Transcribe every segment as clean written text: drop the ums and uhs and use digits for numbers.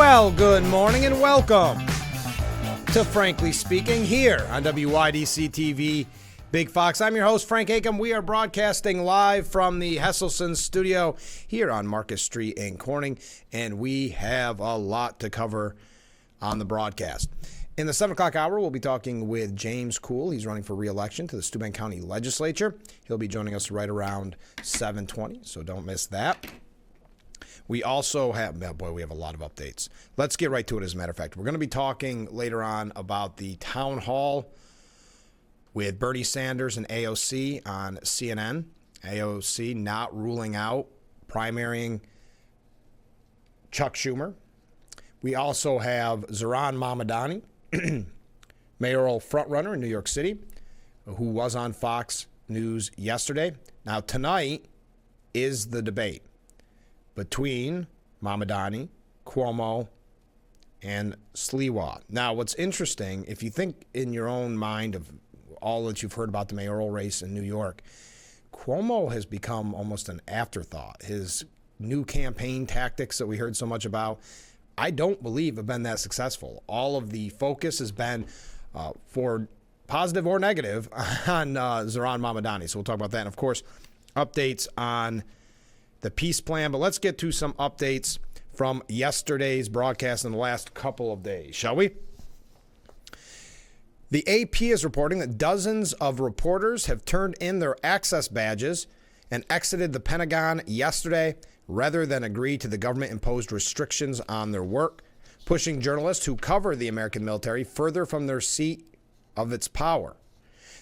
Well, good morning and welcome to Frankly Speaking here on WYDC TV Big Fox. I'm your host, Frank Acom. We are broadcasting live from the Hesselson studio here on Marcus Street in Corning, and we have a lot to cover on the broadcast. In the 7 o'clock hour, we'll be talking with James Kuhl. He's running for re-election to the Steuben County Legislature. He'll be joining us right around 7:20, so don't miss that. We also have, we have a lot of updates. Let's get right to it, as a matter of fact. We're going to be talking later on about the town hall with Bernie Sanders and AOC on CNN. AOC not ruling out primarying Chuck Schumer. We also have Zohran Mamdani, mayoral frontrunner in New York City, who was on Fox News yesterday. Now, tonight is the debate between Mamdani, Cuomo, and Sliwa. Now, what's interesting, if you think in your own mind of all that you've heard about the mayoral race in New York, Cuomo has become almost an afterthought. His new campaign tactics that we heard so much about, I don't believe have been that successful. All of the focus has been, for positive or negative, on Zohran Mamdani. So we'll talk about that. And, of course, updates on the peace plan. But let's get to some updates from yesterday's broadcast in the last couple of days, shall we? The AP is reporting that dozens of reporters have turned in their access badges and exited the Pentagon yesterday rather than agree to the government-imposed restrictions on their work, pushing journalists who cover the American military further from their seat of its power.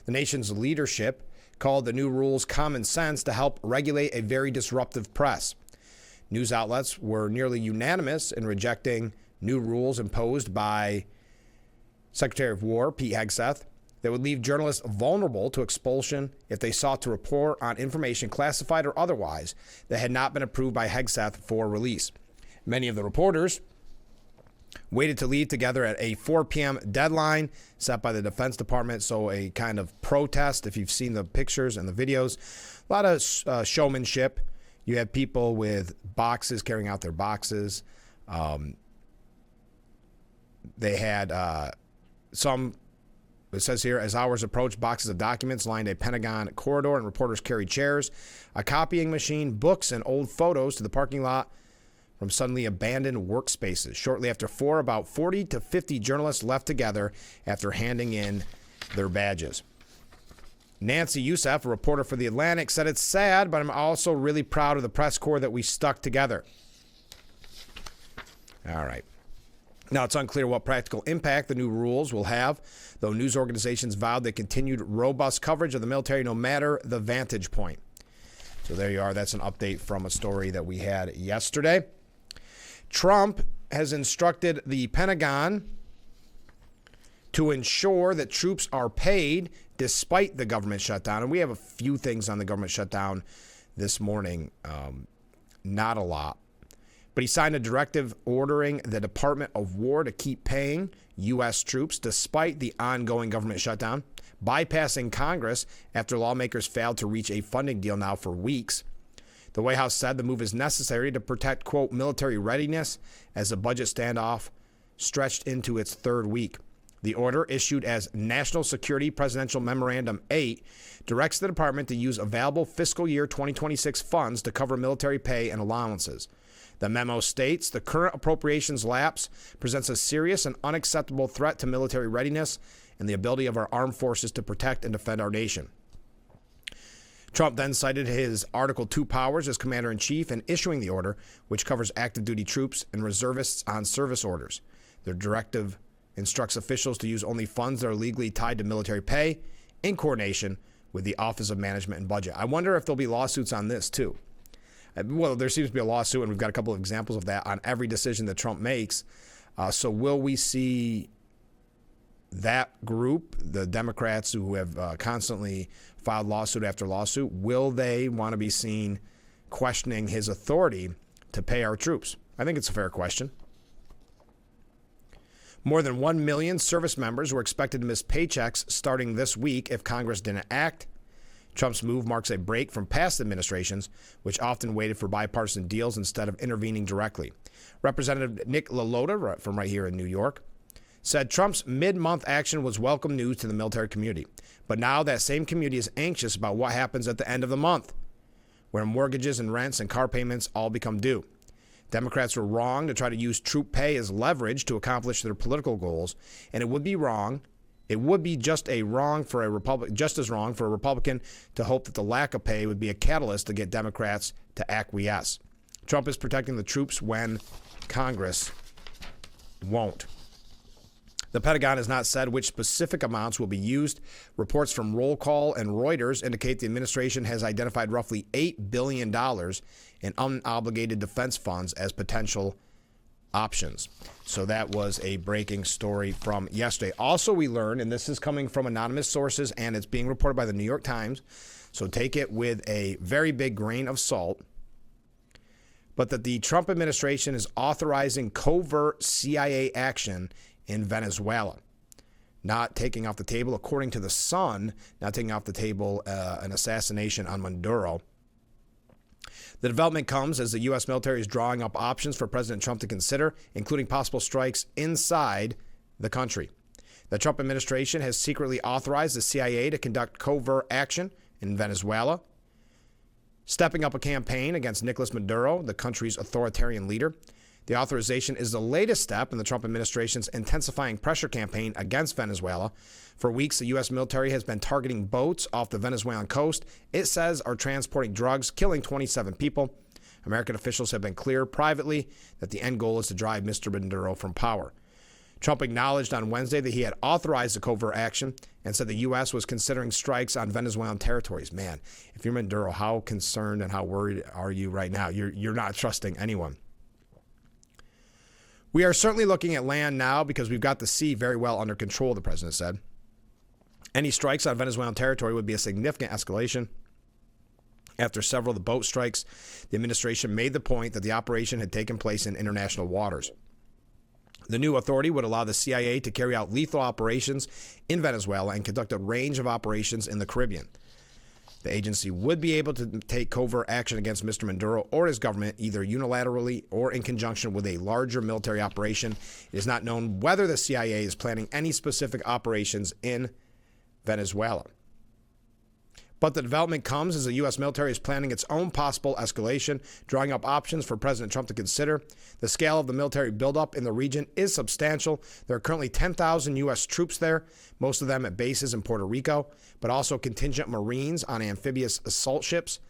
The nation's leadership called the new rules common sense to help regulate a very disruptive press. News outlets were nearly unanimous in rejecting new rules imposed by Secretary of War Pete Hegseth that would leave journalists vulnerable to expulsion if they sought to report on information classified or otherwise that had not been approved by Hegseth for release. Many of the reporters waited to leave together at a 4 p.m. deadline set by the Defense Department, so a kind of protest, if you've seen the pictures and the videos. A lot of showmanship. You have people with boxes carrying out their boxes. They had some, it says here, as hours approached, boxes of documents lined a Pentagon corridor and reporters carried chairs, a copying machine, books, and old photos to the parking lot from suddenly abandoned workspaces. Shortly after 4, about 40 to 50 journalists left together after handing in their badges. Nancy Youssef, a reporter for The Atlantic, said, "It's sad, but I'm also really proud of the press corps that we stuck together." All right. Now, it's unclear what practical impact the new rules will have, though news organizations vowed they continued robust coverage of the military no matter the vantage point. So there you are. That's an update from a story that we had yesterday. Trump has instructed the Pentagon to ensure that troops are paid despite the government shutdown. And we have a few things on the government shutdown this morning. Not a lot. But he signed a directive ordering the Department of War to keep paying U.S. troops despite the ongoing government shutdown, bypassing Congress after lawmakers failed to reach a funding deal now for weeks. The White House said the move is necessary to protect, quote, military readiness as the budget standoff stretched into its third week. The order, issued as National Security Presidential Memorandum 8, directs the department to use available fiscal year 2026 funds to cover military pay and allowances. The memo states the current appropriations lapse presents a serious and unacceptable threat to military readiness and the ability of our armed forces to protect and defend our nation. Trump then cited his Article 2 powers as commander-in-chief in issuing the order, which covers active duty troops and reservists on service orders. The directive instructs officials to use only funds that are legally tied to military pay in coordination with the Office of Management and Budget. I wonder if there'll be lawsuits on this, too. Well, there seems to be a lawsuit, and we've got a couple of examples of that on every decision that Trump makes. So will we see that group, the Democrats who have constantly filed lawsuit after lawsuit, will they want to be seen questioning his authority to pay our troops? I think it's a fair question. More than 1 million service members were expected to miss paychecks starting this week if Congress didn't act. Trump's move marks a break from past administrations, which often waited for bipartisan deals instead of intervening directly. Representative Nick LaLota, from right here in New York, said Trump's mid-month action was welcome news to the military community. But now that same community is anxious about what happens at the end of the month, where mortgages and rents and car payments all become due. Democrats were wrong to try to use troop pay as leverage to accomplish their political goals, and it would be wrong. It would be just as wrong for a Republican to hope that the lack of pay would be a catalyst to get Democrats to acquiesce. Trump is protecting the troops when Congress won't. The Pentagon has not said which specific amounts will be used. Reports from Roll Call and Reuters indicate the administration has identified roughly $8 billion in unobligated defense funds as potential options. So that was a breaking story from yesterday. Also, we learned, and this is coming from anonymous sources, and it's being reported by the New York Times, so take it with a very big grain of salt, but that the Trump administration is authorizing covert CIA action in Venezuela. Not taking off the table, according to The Sun, not taking off the table an assassination on Maduro. The development comes as the U.S. military is drawing up options for President Trump to consider, including possible strikes inside the country. The Trump administration has secretly authorized the CIA to conduct covert action in Venezuela, stepping up a campaign against Nicolas Maduro, the country's authoritarian leader. The authorization is the latest step in the Trump administration's intensifying pressure campaign against Venezuela. For weeks, the U.S. military has been targeting boats off the Venezuelan coast, it says are transporting drugs, killing 27 people. American officials have been clear privately that the end goal is to drive Mr. Maduro from power. Trump acknowledged on Wednesday that he had authorized the covert action and said the U.S. was considering strikes on Venezuelan territories. Man, if you're Maduro, how concerned and how worried are you right now? You're not trusting anyone. We are certainly looking at land now because we've got the sea very well under control, the president said. Any strikes on Venezuelan territory would be a significant escalation. After several of the boat strikes, the administration made the point that the operation had taken place in international waters. The new authority would allow the CIA to carry out lethal operations in Venezuela and conduct a range of operations in the Caribbean. The agency would be able to take covert action against Mr. Maduro or his government, either unilaterally or in conjunction with a larger military operation. It is not known whether the CIA is planning any specific operations in Venezuela. But the development comes as the U.S. military is planning its own possible escalation, drawing up options for President Trump to consider. The scale of the military buildup in the region is substantial. There are currently 10,000 U.S. troops there, most of them at bases in Puerto Rico, but also contingent Marines on amphibious assault ships.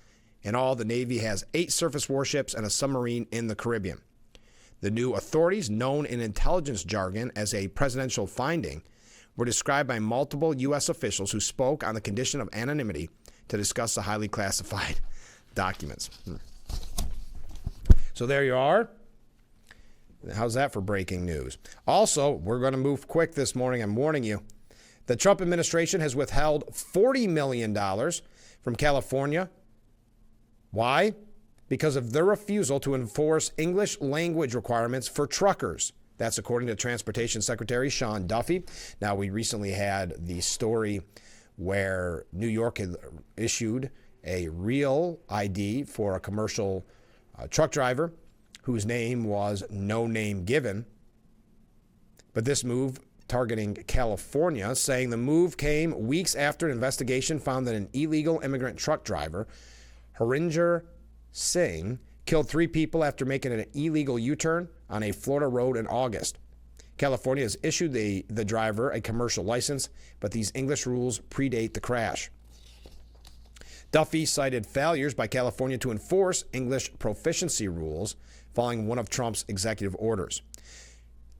In all, the Navy has 8 surface warships and a submarine in the Caribbean. The new authorities, known in intelligence jargon as a presidential finding, were described by multiple U.S. officials who spoke on the condition of anonymity to discuss the highly classified documents. So there you are. How's that for breaking news? Also, we're going to move quick this morning. I'm warning you. The Trump administration has withheld $40 million from California. Why? Because of their refusal to enforce English language requirements for truckers. That's according to Transportation Secretary Sean Duffy. Now, we recently had the story where New York had issued a real ID for a commercial truck driver whose name was no name given. But this move targeting California, saying the move came weeks after an investigation found that an illegal immigrant truck driver, Harinder Singh, killed 3 people after making an illegal U-turn on a Florida road in August. California has issued the driver a commercial license, but these English rules predate the crash. Duffy cited failures by California to enforce English proficiency rules following one of Trump's executive orders.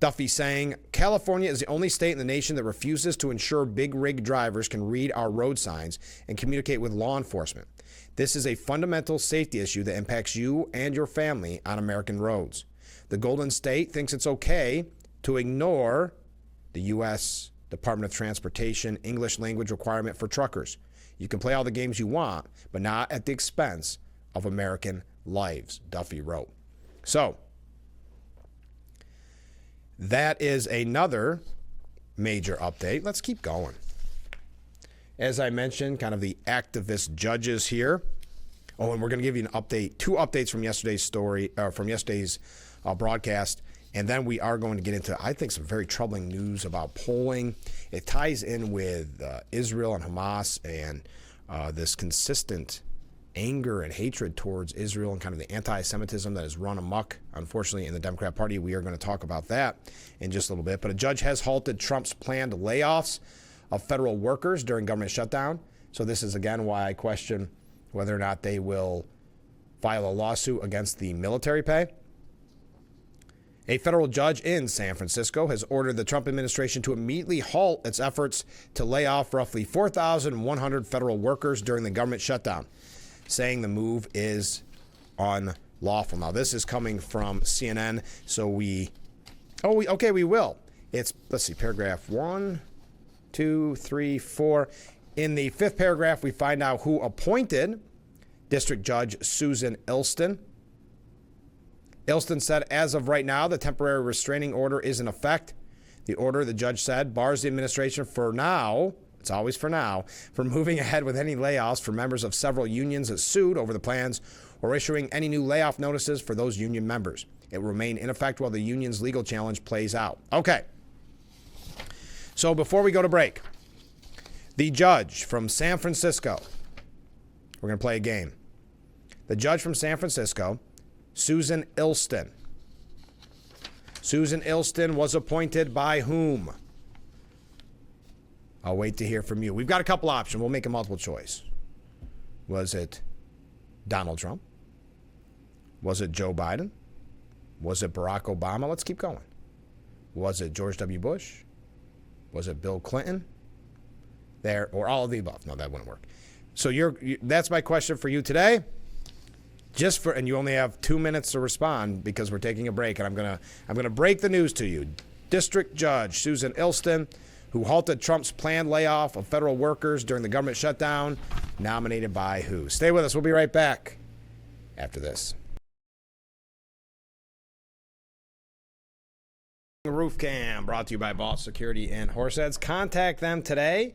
Duffy saying, California is the only state in the nation that refuses to ensure big rig drivers can read our road signs and communicate with law enforcement. This is a fundamental safety issue that impacts you and your family on American roads. The Golden State thinks it's okay to ignore the U.S. Department of Transportation English language requirement for truckers. You can play all the games you want, but not at the expense of American lives, Duffy wrote. So, that is another major update. Let's keep going. as I mentioned, kind of the activist judges here. Oh, and we're going to give you an update, 2 updates from yesterday's story, from yesterday's broadcast. And then we are going to get into, I think, some very troubling news about polling. It ties in with Israel and Hamas and this consistent anger and hatred towards Israel and kind of the anti-Semitism that has run amok, unfortunately, in the Democrat Party. We are going to talk about that in just a little bit. But a judge has halted Trump's planned layoffs of federal workers during government shutdown. So this is, again, why I question whether or not they will file a lawsuit against the military pay. A federal judge in San Francisco has ordered the Trump administration to immediately halt its efforts to lay off roughly 4,100 federal workers during the government shutdown, saying the move is unlawful. Now, this is coming from CNN, so we will. It's, let's see, paragraph 1, 2, 3, 4. In the 5th paragraph, we find out who appointed District Judge Susan Ilston. Ilston said, as of right now, the temporary restraining order is in effect. The order, the judge said, bars the administration for now, it's always for now, from moving ahead with any layoffs for members of several unions that sued over the plans or issuing any new layoff notices for those union members. It will remain in effect while the union's legal challenge plays out. Okay. So before we go to break, the judge from San Francisco, we're going to play a game. The judge from San Francisco, Susan Ilston. Susan Ilston was appointed by whom? I'll wait to hear from you. We've got a couple options. We'll make a multiple choice. Was it Donald Trump? Was it Joe Biden? Was it Barack Obama? Let's keep going. Was it George W. Bush? Was it Bill Clinton? There, or all of the above? No, that wouldn't work. So that's my question for you today. And you only have 2 minutes to respond because we're taking a break, and I'm gonna break the news to you. District Judge Susan Ilston, who halted Trump's planned layoff of federal workers during the government shutdown, nominated by who? Stay with us. We'll be right back after this. Roof Cam, brought to you by Boss Security and Horseheads. Contact them today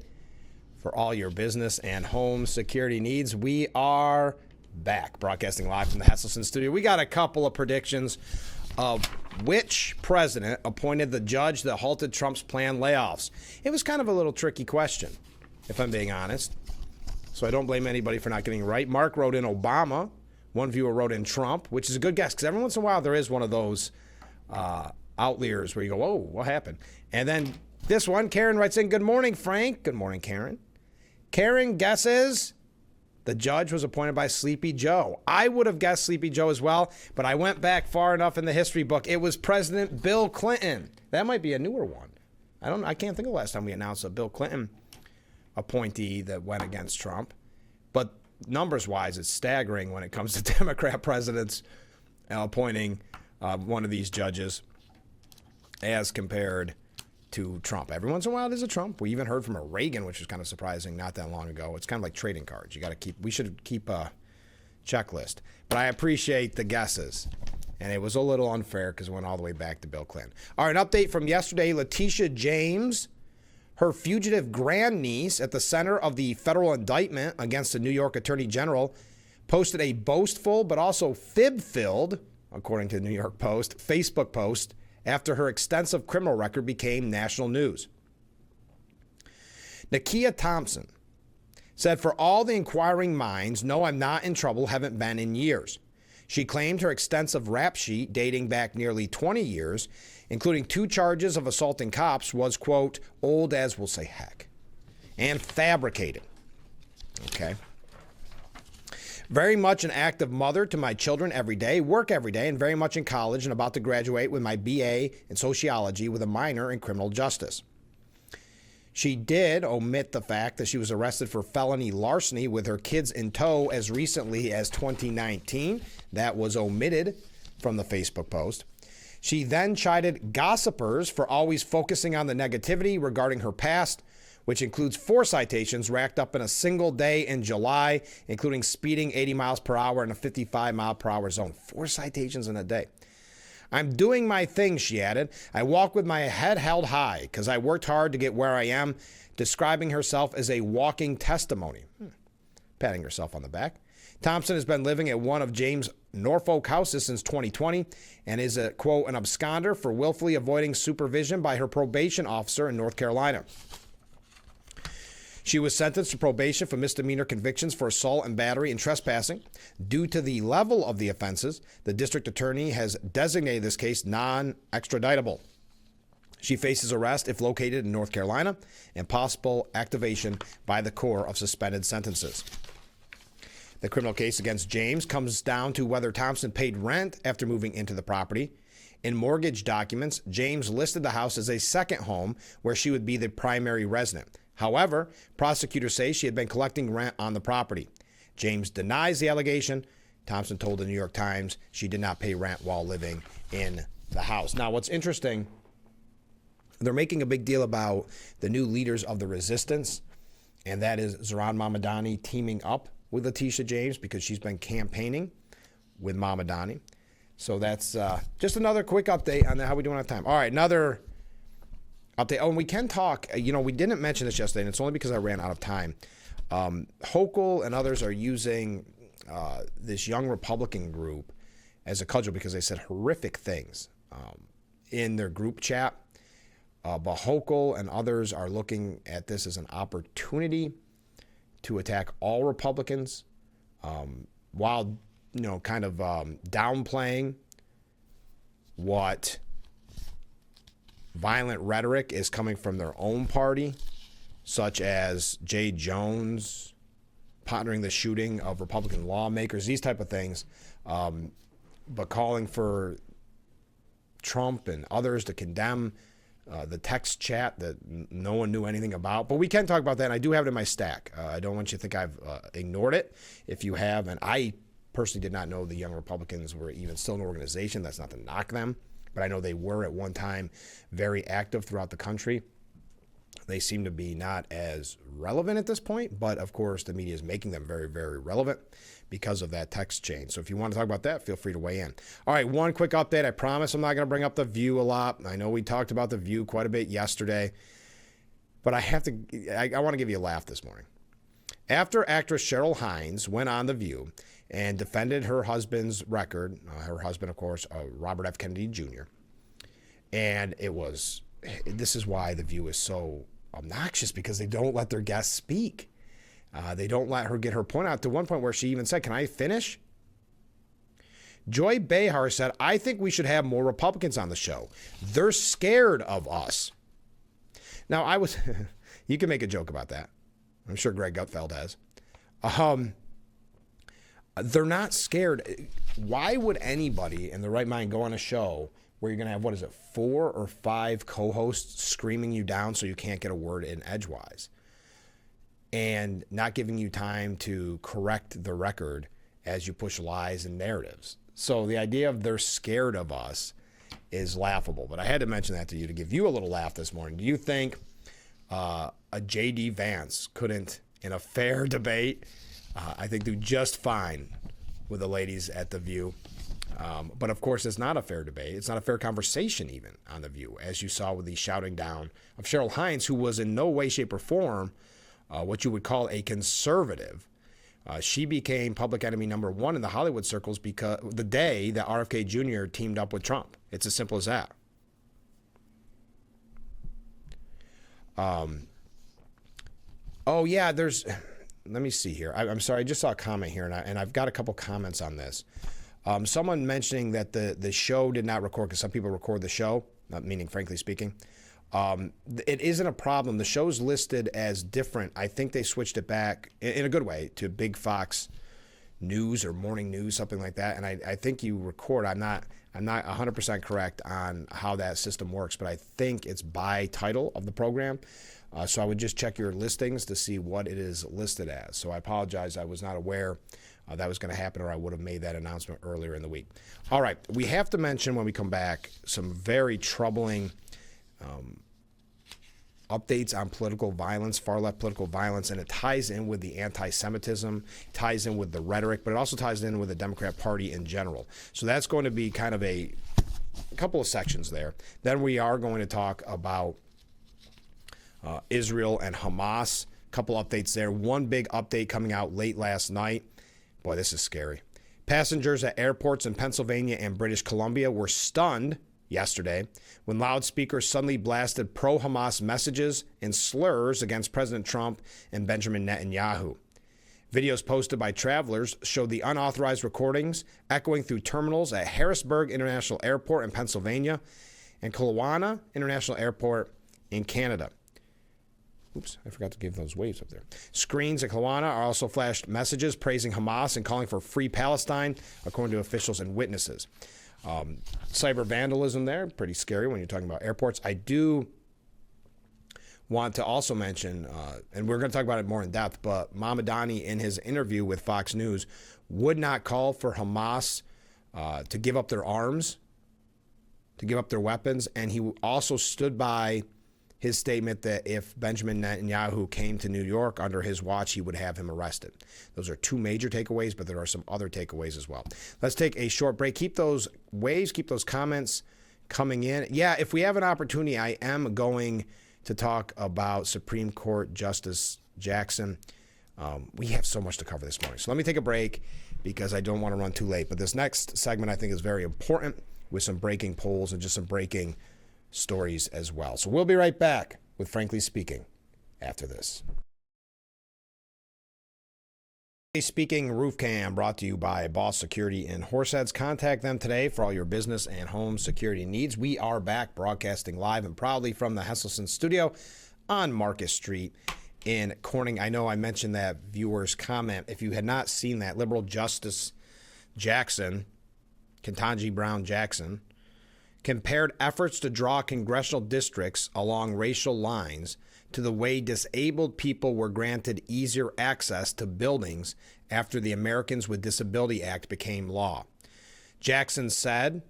for all your business and home security needs. We are back, broadcasting live from the Hesselson studio. We got a couple of predictions of which president appointed the judge that halted Trump's planned layoffs. It was kind of a little tricky question, if I'm being honest. So I don't blame anybody for not getting it right. Mark wrote in Obama. One viewer wrote in Trump, which is a good guess because every once in a while there is one of those outliers where you go, whoa, what happened? And then this one, Karen writes in, good morning, Frank. Good morning, Karen. Karen guesses the judge was appointed by Sleepy Joe. I would have guessed Sleepy Joe as well, but I went back far enough in the history book. It was President Bill Clinton. That might be a newer one. I can't think of the last time we announced a Bill Clinton appointee that went against Trump. But numbers-wise, it's staggering when it comes to Democrat presidents appointing one of these judges as compared to Trump. Every once in a while there's a Trump. We even heard from a Reagan, which was kind of surprising not that long ago. It's kind of like trading cards. We should keep a checklist. But I appreciate the guesses. And it was a little unfair because it went all the way back to Bill Clinton. All right, an update from yesterday. Letitia James, her fugitive grandniece at the center of the federal indictment against the New York Attorney General, posted a boastful but also fib-filled, according to the New York Post, Facebook post after her extensive criminal record became national news. Nakia Thompson said, for all the inquiring minds, no, I'm not in trouble, haven't been in years. She claimed her extensive rap sheet dating back nearly 20 years, including 2 charges of assaulting cops, was, quote, old as we'll say heck, and fabricated. Okay. Very much an active mother to my children every day, work every day, and very much in college and about to graduate with my BA in sociology with a minor in criminal justice. She did omit the fact that she was arrested for felony larceny with her kids in tow as recently as 2019. That was omitted from the Facebook post. She then chided gossipers for always focusing on the negativity regarding her past, which includes 4 citations racked up in a single day in July, including speeding 80 miles per hour in a 55 mile per hour zone. 4 citations in a day. I'm doing my thing, she added. I walk with my head held high because I worked hard to get where I am, describing herself as a walking testimony. Patting herself on the back. Thompson has been living at one of James' Norfolk houses since 2020 and is a, quote, an absconder for willfully avoiding supervision by her probation officer in North Carolina. She was sentenced to probation for misdemeanor convictions for assault and battery and trespassing. Due to the level of the offenses, the district attorney has designated this case non-extraditable. She faces arrest if located in North Carolina and possible activation by the Corps of suspended sentences. The criminal case against James comes down to whether Thompson paid rent after moving into the property. In mortgage documents, James listed the house as a second home where she would be the primary resident. However, prosecutors say she had been collecting rent on the property. James denies the allegation. Thompson told the New York Times she did not pay rent while living in the house. Now, what's interesting, they're making a big deal about the new leaders of the resistance, and that is Zohran Mamdani teaming up with Letitia James because she's been campaigning with Mamdani. So that's just another quick update on how we doing on time. All right, another update. Oh, and we can talk. We didn't mention this yesterday, and it's only because I ran out of time. Hochul and others are using this young Republican group as a cudgel because they said horrific things in their group chat. But Hochul and others are looking at this as an opportunity to attack all Republicans while, kind of downplaying what violent rhetoric is coming from their own party, such as Jay Jones pondering the shooting of Republican lawmakers, these type of things, but calling for Trump and others to condemn the text chat that no one knew anything about. But we can talk about that, and I do have it in my stack. I don't want you to think I've ignored it. If you have, and I personally did not know the Young Republicans were even still an organization. That's not to knock them, but I know they were at one time very active throughout the country. They seem to be not as relevant at this point, but of course the media is making them very, very relevant because of that text chain. So if you want to talk about that, feel free to weigh in. All right, one quick update. I promise I'm not going to bring up The View a lot. I know we talked about The View quite a bit yesterday, but I want to give you a laugh this morning. After actress Cheryl Hines went on The View and defended her husband's record, her husband, of course, Robert F. Kennedy Jr., and this is why The View is so obnoxious, because they don't let their guests speak. They don't let her get her point out, to one point where she even said, "Can I finish?" Joy Behar said, "I think we should have more Republicans on the show. They're scared of us." Now, you can make a joke about that. I'm sure Greg Gutfeld has. They're not scared. Why would anybody in their right mind go on a show where you're going to have, 4 or 5 co-hosts screaming you down so you can't get a word in edgewise and not giving you time to correct the record as you push lies and narratives? So the idea of they're scared of us is laughable. But I had to mention that to you to give you a little laugh this morning. Do you think a J.D. Vance couldn't, in a fair debate, I think do just fine with the ladies at The View? But of course, it's not a fair debate. It's not a fair conversation even on The View, as you saw with the shouting down of Cheryl Hines, who was in no way, shape, or form what you would call a conservative. She became public enemy number 1 in the Hollywood circles because the day that RFK Jr. teamed up with Trump. It's as simple as that. Oh, yeah, let me see here. I'm sorry, I just saw a comment here, and I've got a couple comments on this. Someone mentioning that the show did not record, because some people record the show, not meaning frankly speaking. It isn't a problem. The show's listed as different. I think they switched it back in a good way to Big Fox News or Morning News, something like that. And I think you record. I'm not 100% correct on how that system works, but I think it's by title of the program. So I would just check your listings to see what it is listed as. So I apologize. I was not aware that was going to happen, or I would have made that announcement earlier in the week. All right. We have to mention when we come back some very troubling updates on political violence, far-left political violence, and it ties in with the anti-Semitism, ties in with the rhetoric, but it also ties in with the Democrat Party in general. So that's going to be kind of a a couple of sections there. Then we are going to talk about Israel and Hamas. A couple updates there. One big update coming out late last night. Boy, this is scary. Passengers at airports in Pennsylvania and British Columbia were stunned yesterday when loudspeakers suddenly blasted pro-Hamas messages and slurs against President Trump and Benjamin Netanyahu. Videos posted by travelers showed the unauthorized recordings echoing through terminals at Harrisburg International Airport in Pennsylvania and Kelowna International Airport in Canada. Oops, I forgot to give those waves up there. Screens at Kelowna are also flashed messages praising Hamas and calling for free Palestine, according to officials and witnesses. Cyber vandalism there, pretty scary when you're talking about airports. I do want to also mention, and we're going to talk about it more in depth, but Mamdani, in his interview with Fox News, would not call for Hamas to give up their arms, to give up their weapons, and he also stood by his statement that if Benjamin Netanyahu came to New York under his watch, he would have him arrested. Those are two major takeaways, but there are some other takeaways as well. Let's take a short break. Keep those waves, keep those comments coming in. Yeah, if we have an opportunity, I am going to talk about Supreme Court Justice Jackson. We have so much to cover this morning. So let me take a break because I don't want to run too late. But this next segment I think is very important with some breaking polls and just some breaking stories as well. So we'll be right back with Frankly Speaking after this. Speaking Roof Cam brought to you by Boss Security in Horseheads. Contact them today for all your business and home security needs. We are back broadcasting live and proudly from the Hesselson studio on Marcus Street in Corning. I know I mentioned that viewer's comment. If you had not seen that, Liberal Justice Jackson, Ketanji Brown Jackson, compared efforts to draw congressional districts along racial lines to the way disabled people were granted easier access to buildings after the Americans with Disability Act became law. Jackson said,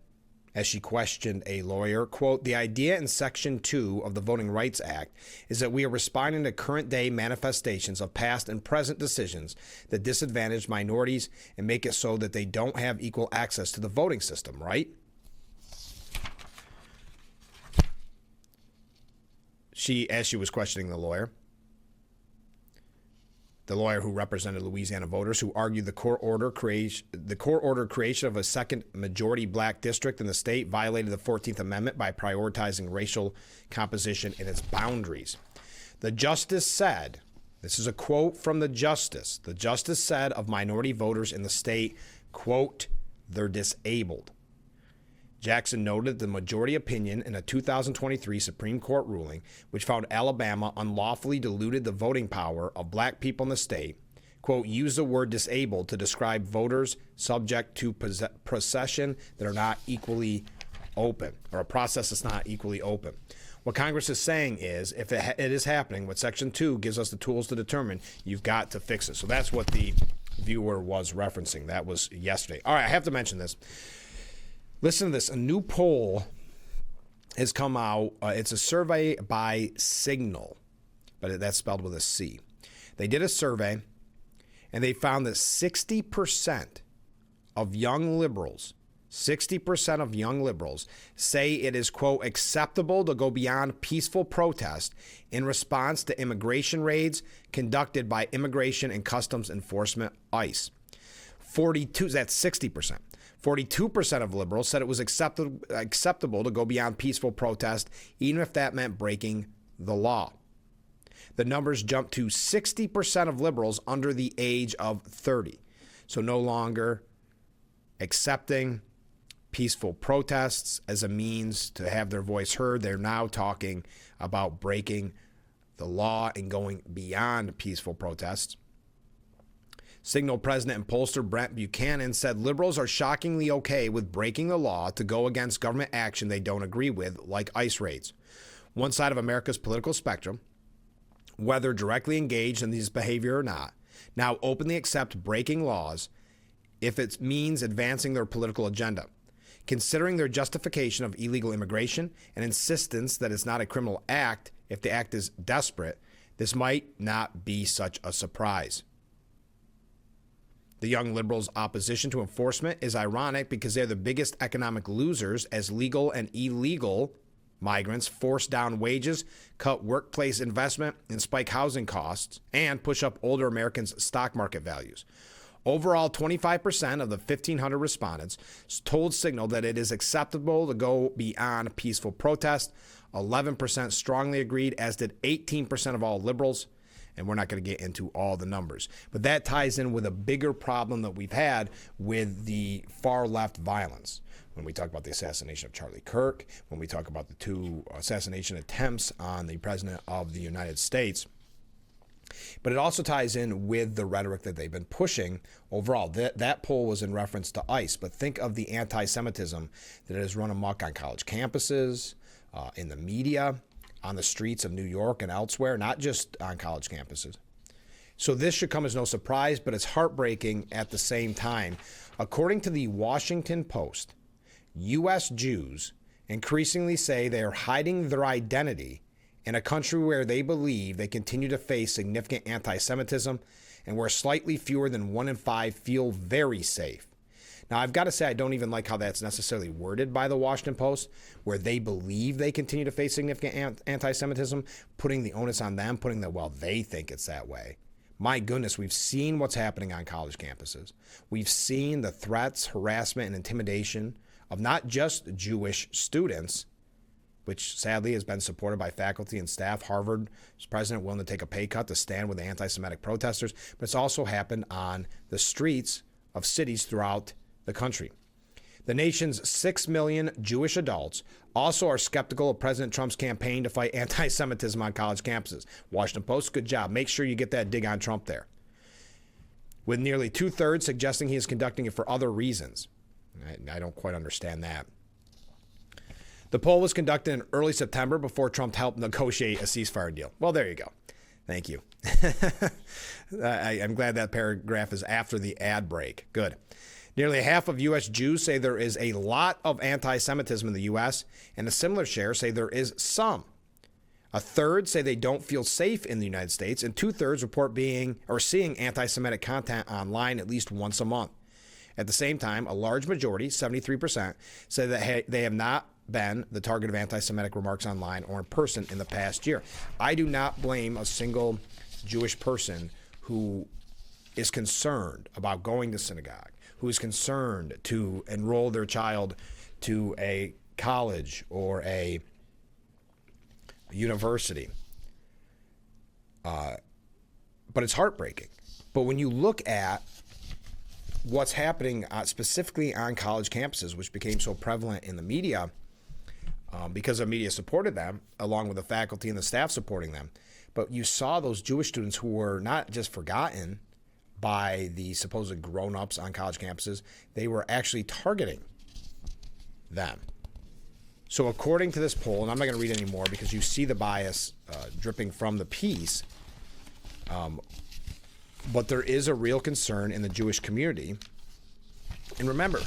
as she questioned a lawyer, quote, "The idea in Section 2 of the Voting Rights Act is that we are responding to current-day manifestations of past and present decisions that disadvantage minorities and make it so that they don't have equal access to the voting system, right?" As she was questioning the lawyer who represented Louisiana voters, who argued the court order creation of a second majority black district in the state violated the 14th Amendment by prioritizing racial composition in its boundaries. The justice said, this is a quote from the justice said of minority voters in the state, quote, "They're disabled." Jackson noted the majority opinion in a 2023 Supreme Court ruling, which found Alabama unlawfully diluted the voting power of black people in the state, quote, "used the word disabled to describe voters subject to procession that are not equally open, or a process that's not equally open." What Congress is saying is, if it is happening, what Section 2 gives us the tools to determine, you've got to fix it. So that's what the viewer was referencing. That was yesterday. All right, I have to mention this. Listen to this. A new poll has come out. It's a survey by Signal, but that's spelled with a C. They did a survey, and they found that 60% of young liberals say it is, quote, "acceptable to go beyond peaceful protest in response to immigration raids conducted by Immigration and Customs Enforcement, ICE." 42, that's 60%. 42% of liberals said it was acceptable to go beyond peaceful protest, even if that meant breaking the law. The numbers jumped to 60% of liberals under the age of 30. So no longer accepting peaceful protests as a means to have their voice heard. They're now talking about breaking the law and going beyond peaceful protests. Signal president and pollster Brent Buchanan said liberals are shockingly okay with breaking the law to go against government action they don't agree with, like ICE raids. One side of America's political spectrum, whether directly engaged in this behavior or not, now openly accept breaking laws if it means advancing their political agenda. Considering their justification of illegal immigration and insistence that it's not a criminal act if the act is desperate, this might not be such a surprise. The young liberals' opposition to enforcement is ironic because they're the biggest economic losers as legal and illegal migrants force down wages, cut workplace investment, and spike housing costs, and push up older Americans' stock market values. Overall, 25% of the 1,500 respondents told Signal that it is acceptable to go beyond peaceful protest. 11% strongly agreed, as did 18% of all liberals. And we're not going to get into all the numbers. But that ties in with a bigger problem that we've had with the far left violence. When we talk about the assassination of Charlie Kirk, when we talk about the 2 assassination attempts on the President of the United States. But it also ties in with the rhetoric that they've been pushing overall. That poll was in reference to ICE, but think of the anti-Semitism that has run amok on college campuses, in the media, on the streets of New York and elsewhere, not just on college campuses. So this should come as no surprise, but it's heartbreaking at the same time. According to the Washington Post, U.S. Jews increasingly say they are hiding their identity in a country where they believe they continue to face significant anti-Semitism and where slightly fewer than 1 in 5 feel very safe. Now, I've got to say, I don't even like how that's necessarily worded by the Washington Post, where they believe they continue to face significant anti-Semitism, putting the onus on them, putting that, well, they think it's that way. My goodness, we've seen what's happening on college campuses. We've seen the threats, harassment, and intimidation of not just Jewish students, which sadly has been supported by faculty and staff. Harvard's president willing to take a pay cut to stand with the anti-Semitic protesters, but it's also happened on the streets of cities throughout the country. The nation's 6 million Jewish adults also are skeptical of President Trump's campaign to fight anti-Semitism on college campuses. Washington Post, good job. Make sure you get that dig on Trump there. With nearly 2/3 suggesting he is conducting it for other reasons. I don't quite understand that. The poll was conducted in early September before Trump helped negotiate a ceasefire deal. Well, there you go. Thank you. I'm glad that paragraph is after the ad break. Good. Nearly half of U.S. Jews say there is a lot of anti-Semitism in the U.S., and a similar share say there is some. A third say they don't feel safe in the United States, and 2/3 report being or seeing anti-Semitic content online at least once a month. At the same time, a large majority, 73%, say that they have not been the target of anti-Semitic remarks online or in person in the past year. I do not blame a single Jewish person who is concerned about going to synagogue, who is concerned to enroll their child to a college or a university. But it's heartbreaking. But when you look at what's happening specifically on college campuses, which became so prevalent in the media because the media supported them, along with the faculty and the staff supporting them. But you saw those Jewish students who were not just forgotten by the supposed grown-ups on college campuses, they were actually targeting them. So according to this poll, and I'm not going to read any more because you see the bias dripping from the piece, but there is a real concern in the Jewish community. And remember,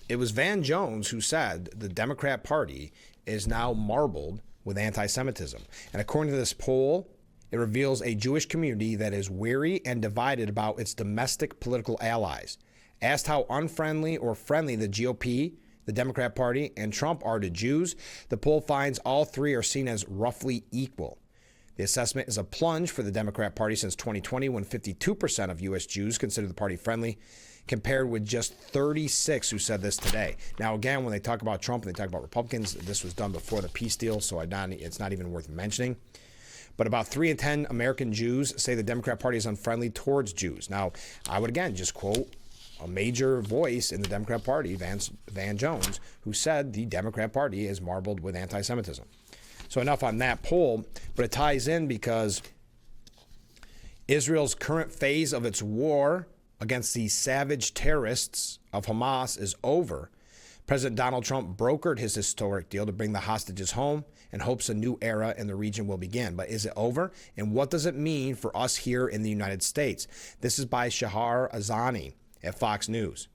it was Van Jones who said the Democrat Party is now marbled with anti-Semitism. And according to this poll, it reveals a Jewish community that is wary and divided about its domestic political allies. Asked how unfriendly or friendly the GOP, the Democrat Party, and Trump are to Jews, the poll finds all three are seen as roughly equal. The assessment is a plunge for the Democrat Party since 2020, when 52% of U.S. Jews consider the party friendly, compared with just 36 who said this today. Now, again, when they talk about Trump and they talk about Republicans, this was done before the peace deal, so it's not even worth mentioning. But about 3 in 10 American Jews say the Democrat Party is unfriendly towards Jews. Now, I would, again, just quote a major voice in the Democrat Party, Van Jones, who said the Democrat Party is marbled with anti-Semitism. So enough on that poll, but it ties in because Israel's current phase of its war against the savage terrorists of Hamas is over. President Donald Trump brokered his historic deal to bring the hostages home and hopes a new era in the region will begin. But is it over? And what does it mean for us here in the United States? This is by Shahar Azani at Fox News.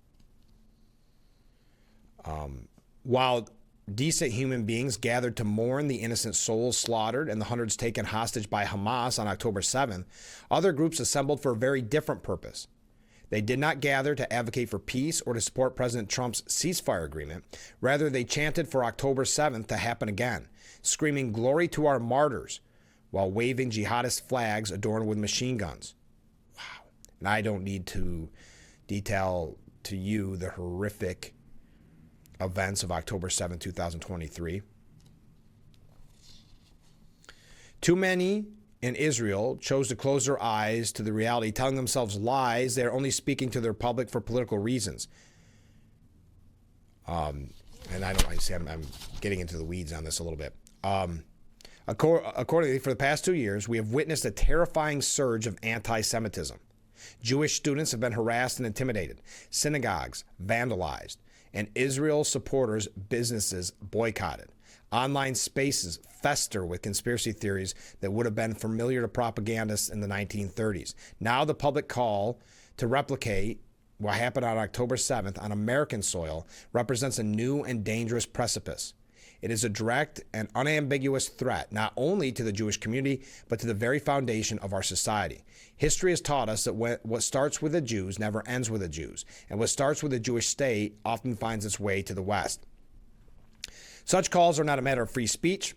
While decent human beings gathered to mourn the innocent souls slaughtered and the hundreds taken hostage by Hamas on October 7th, other groups assembled for a very different purpose. They did not gather to advocate for peace or to support President Trump's ceasefire agreement. Rather, they chanted for October 7th to happen again, screaming glory to our martyrs while waving jihadist flags adorned with machine guns. Wow. And I don't need to detail to you the horrific events of October 7, 2023. Too many in Israel chose to close their eyes to the reality, telling themselves lies. They're only speaking to their public for political reasons. And I'm getting into the weeds on this a little bit. Accordingly, for the past 2 years, we have witnessed a terrifying surge of anti-Semitism. Jewish students have been harassed and intimidated, synagogues vandalized, and Israel supporters' businesses boycotted. Online spaces fester with conspiracy theories that would have been familiar to propagandists in the 1930s. Now the public call to replicate what happened on October 7th on American soil represents a new and dangerous precipice. It is a direct and unambiguous threat, not only to the Jewish community, but to the very foundation of our society. History has taught us that what starts with the Jews never ends with the Jews, and what starts with the Jewish state often finds its way to the West. Such calls are not a matter of free speech.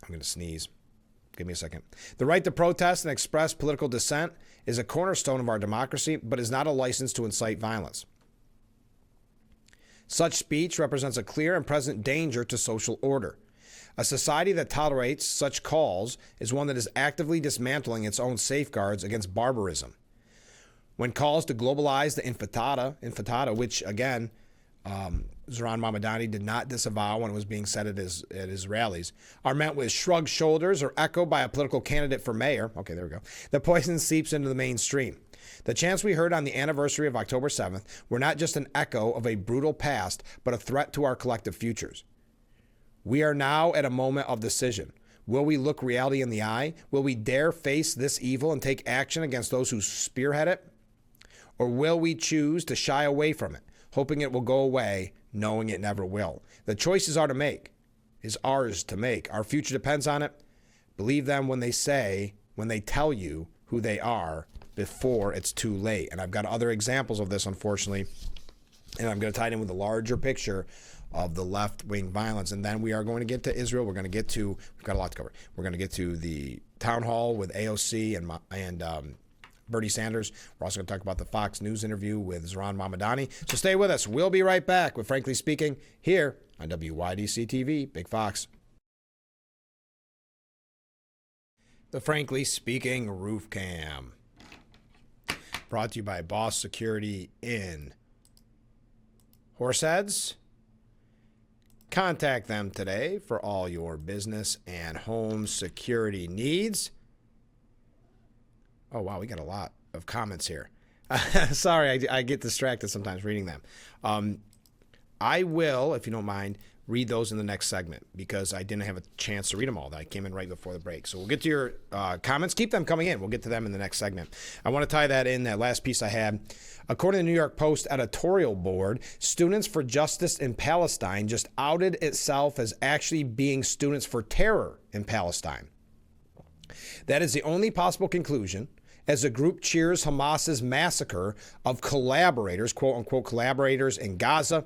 I'm going to sneeze. Give me a second. The right to protest and express political dissent is a cornerstone of our democracy, but is not a license to incite violence. Such speech represents a clear and present danger to social order. A society that tolerates such calls is one that is actively dismantling its own safeguards against barbarism. When calls to globalize the intifada, which again, Zohran Mamdani did not disavow when it was being said at his rallies, are met with shrugged shoulders or echoed by a political candidate for mayor. Okay, there we go. The poison seeps into the mainstream. The chants we heard on the anniversary of October 7th were not just an echo of a brutal past, but a threat to our collective futures. We are now at a moment of decision. Will we look reality in the eye? Will we dare face this evil and take action against those who spearhead it? Or will we choose to shy away from it, hoping it will go away, knowing it never will? The choices are to make, is ours to make. Our future depends on it. Believe them when they tell you who they are before it's too late. And I've got other examples of this, unfortunately, and I'm going to tie it in with the larger picture of the left-wing violence. And then we are going to get to Israel. We've got a lot to cover. We're going to get to the town hall with AOC and Bernie Sanders. We're also going to talk about the Fox News interview with Zohran Mamdani. So stay with us. We'll be right back with Frankly Speaking here on WYDC TV, Big Fox. The Frankly Speaking Roof Cam. Brought to you by Boss Security in Horseheads. Contact them today for all your business and home security needs. Oh, wow, we got a lot of comments here. Sorry, I get distracted sometimes reading them. I will, if you don't mind, read those in the next segment because I didn't have a chance to read them all. I came in right before the break. So we'll get to your comments. Keep them coming in. We'll get to them in the next segment. I want to tie that in, that last piece I had. According to the New York Post editorial board, Students for Justice in Palestine just outed itself as actually being Students for Terror in Palestine. That is the only possible conclusion, as the group cheers Hamas's massacre of collaborators, quote-unquote collaborators in Gaza,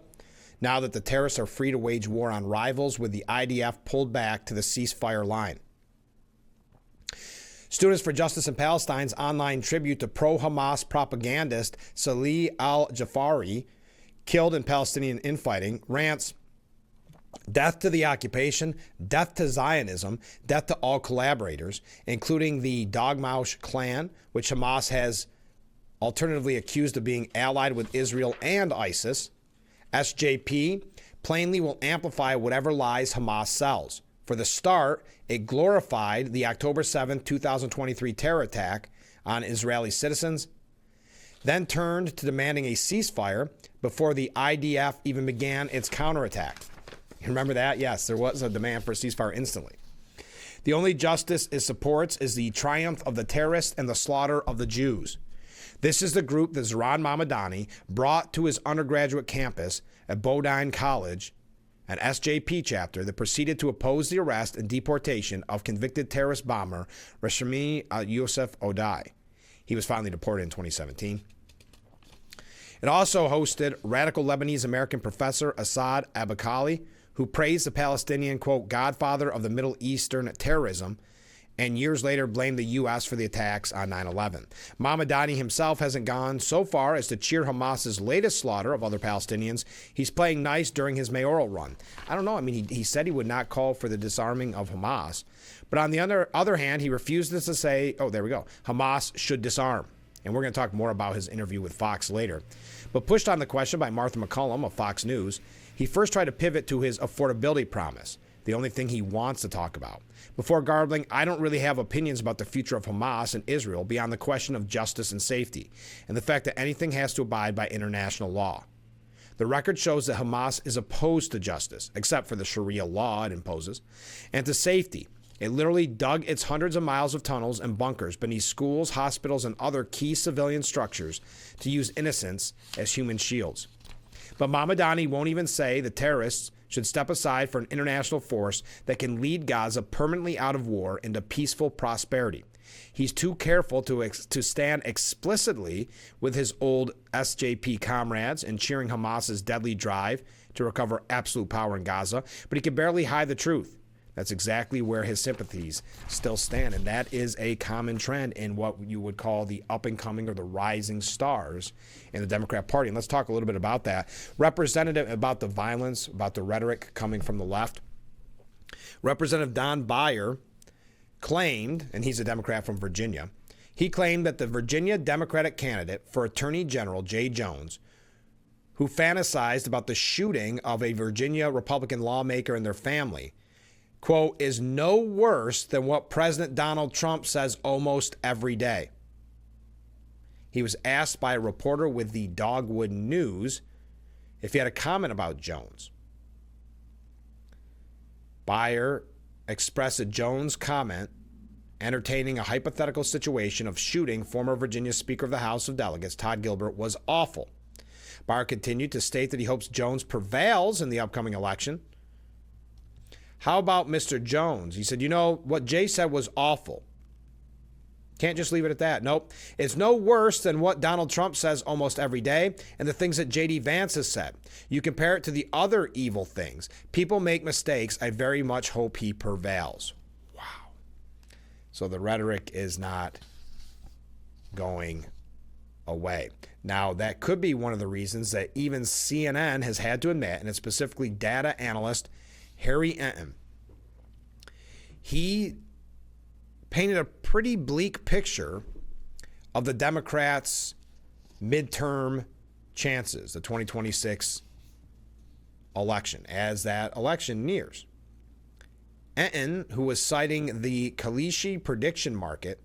now that the terrorists are free to wage war on rivals with the IDF pulled back to the ceasefire line. Students for Justice in Palestine's online tribute to pro-Hamas propagandist Salih al-Jafari, killed in Palestinian infighting, rants, "Death to the occupation, death to Zionism, death to all collaborators, including the Dogmaush clan, which Hamas has alternatively accused of being allied with Israel and ISIS. SJP plainly will amplify whatever lies Hamas sells. For the start, it glorified the October 7, 2023 terror attack on Israeli citizens, then turned to demanding a ceasefire before the IDF even began its counterattack." You remember that? Yes, there was a demand for a ceasefire instantly. "The only justice it supports is the triumph of the terrorists and the slaughter of the Jews. This is the group that Zohran Mamdani brought to his undergraduate campus at Bodine College an SJP chapter that proceeded to oppose the arrest and deportation of convicted terrorist bomber Rashmi Youssef Odai. He was finally deported in 2017. It also hosted radical Lebanese American professor Assad Abakali, who praised the Palestinian, quote, godfather of the Middle Eastern terrorism, and years later blamed the U.S. for the attacks on 9/11. Mahmadani himself hasn't gone so far as to cheer Hamas's latest slaughter of other Palestinians. He's playing nice during his mayoral run. I don't know. I mean, he said he would not call for the disarming of Hamas. But on the other hand, he refuses to say, oh, there we go, Hamas should disarm. And we're going to talk more about his interview with Fox later. But pushed on the question by Martha McCullum of Fox News, he first tried to pivot to his affordability promise, the only thing he wants to talk about, before garbling, I don't really have opinions about the future of Hamas and Israel beyond the question of justice and safety, and the fact that anything has to abide by international law. The record shows that Hamas is opposed to justice, except for the Sharia law it imposes, and to safety. It literally dug its hundreds of miles of tunnels and bunkers beneath schools, hospitals, and other key civilian structures to use innocents as human shields. But Mahmadani won't even say the terrorists should step aside for an international force that can lead Gaza permanently out of war into peaceful prosperity. He's too careful to stand explicitly with his old SJP comrades in cheering Hamas's deadly drive to recover absolute power in Gaza, but he can barely hide the truth. That's exactly where his sympathies still stand, and that is a common trend in what you would call the up-and-coming or the rising stars in the Democrat Party. And let's talk a little bit about that. Representative about the violence, about the rhetoric coming from the left. Representative Don Beyer claimed, and he's a Democrat from Virginia, he claimed that the Virginia Democratic candidate for Attorney General, Jay Jones, who fantasized about the shooting of a Virginia Republican lawmaker and their family, quote, is no worse than what President Donald Trump says almost every day. He was asked by a reporter with the Dogwood News if he had a comment about Jones. Beyer expressed that Jones' comment entertaining a hypothetical situation of shooting former Virginia Speaker of the House of Delegates, Todd Gilbert, was awful. Beyer continued to state that he hopes Jones prevails in the upcoming election. How about Mr. Jones? He said, you know, what Jay said was awful. Can't just leave it at that. Nope. It's no worse than what Donald Trump says almost every day and the things that J.D. Vance has said. You compare it to the other evil things. People make mistakes. I very much hope he prevails. Wow. So the rhetoric is not going away. Now, that could be one of the reasons that even CNN has had to admit, and it's specifically data analyst Harry Enton, he painted a pretty bleak picture of the Democrats' midterm chances, the 2026 election, as that election nears. Enton, who was citing the Kalishi prediction market,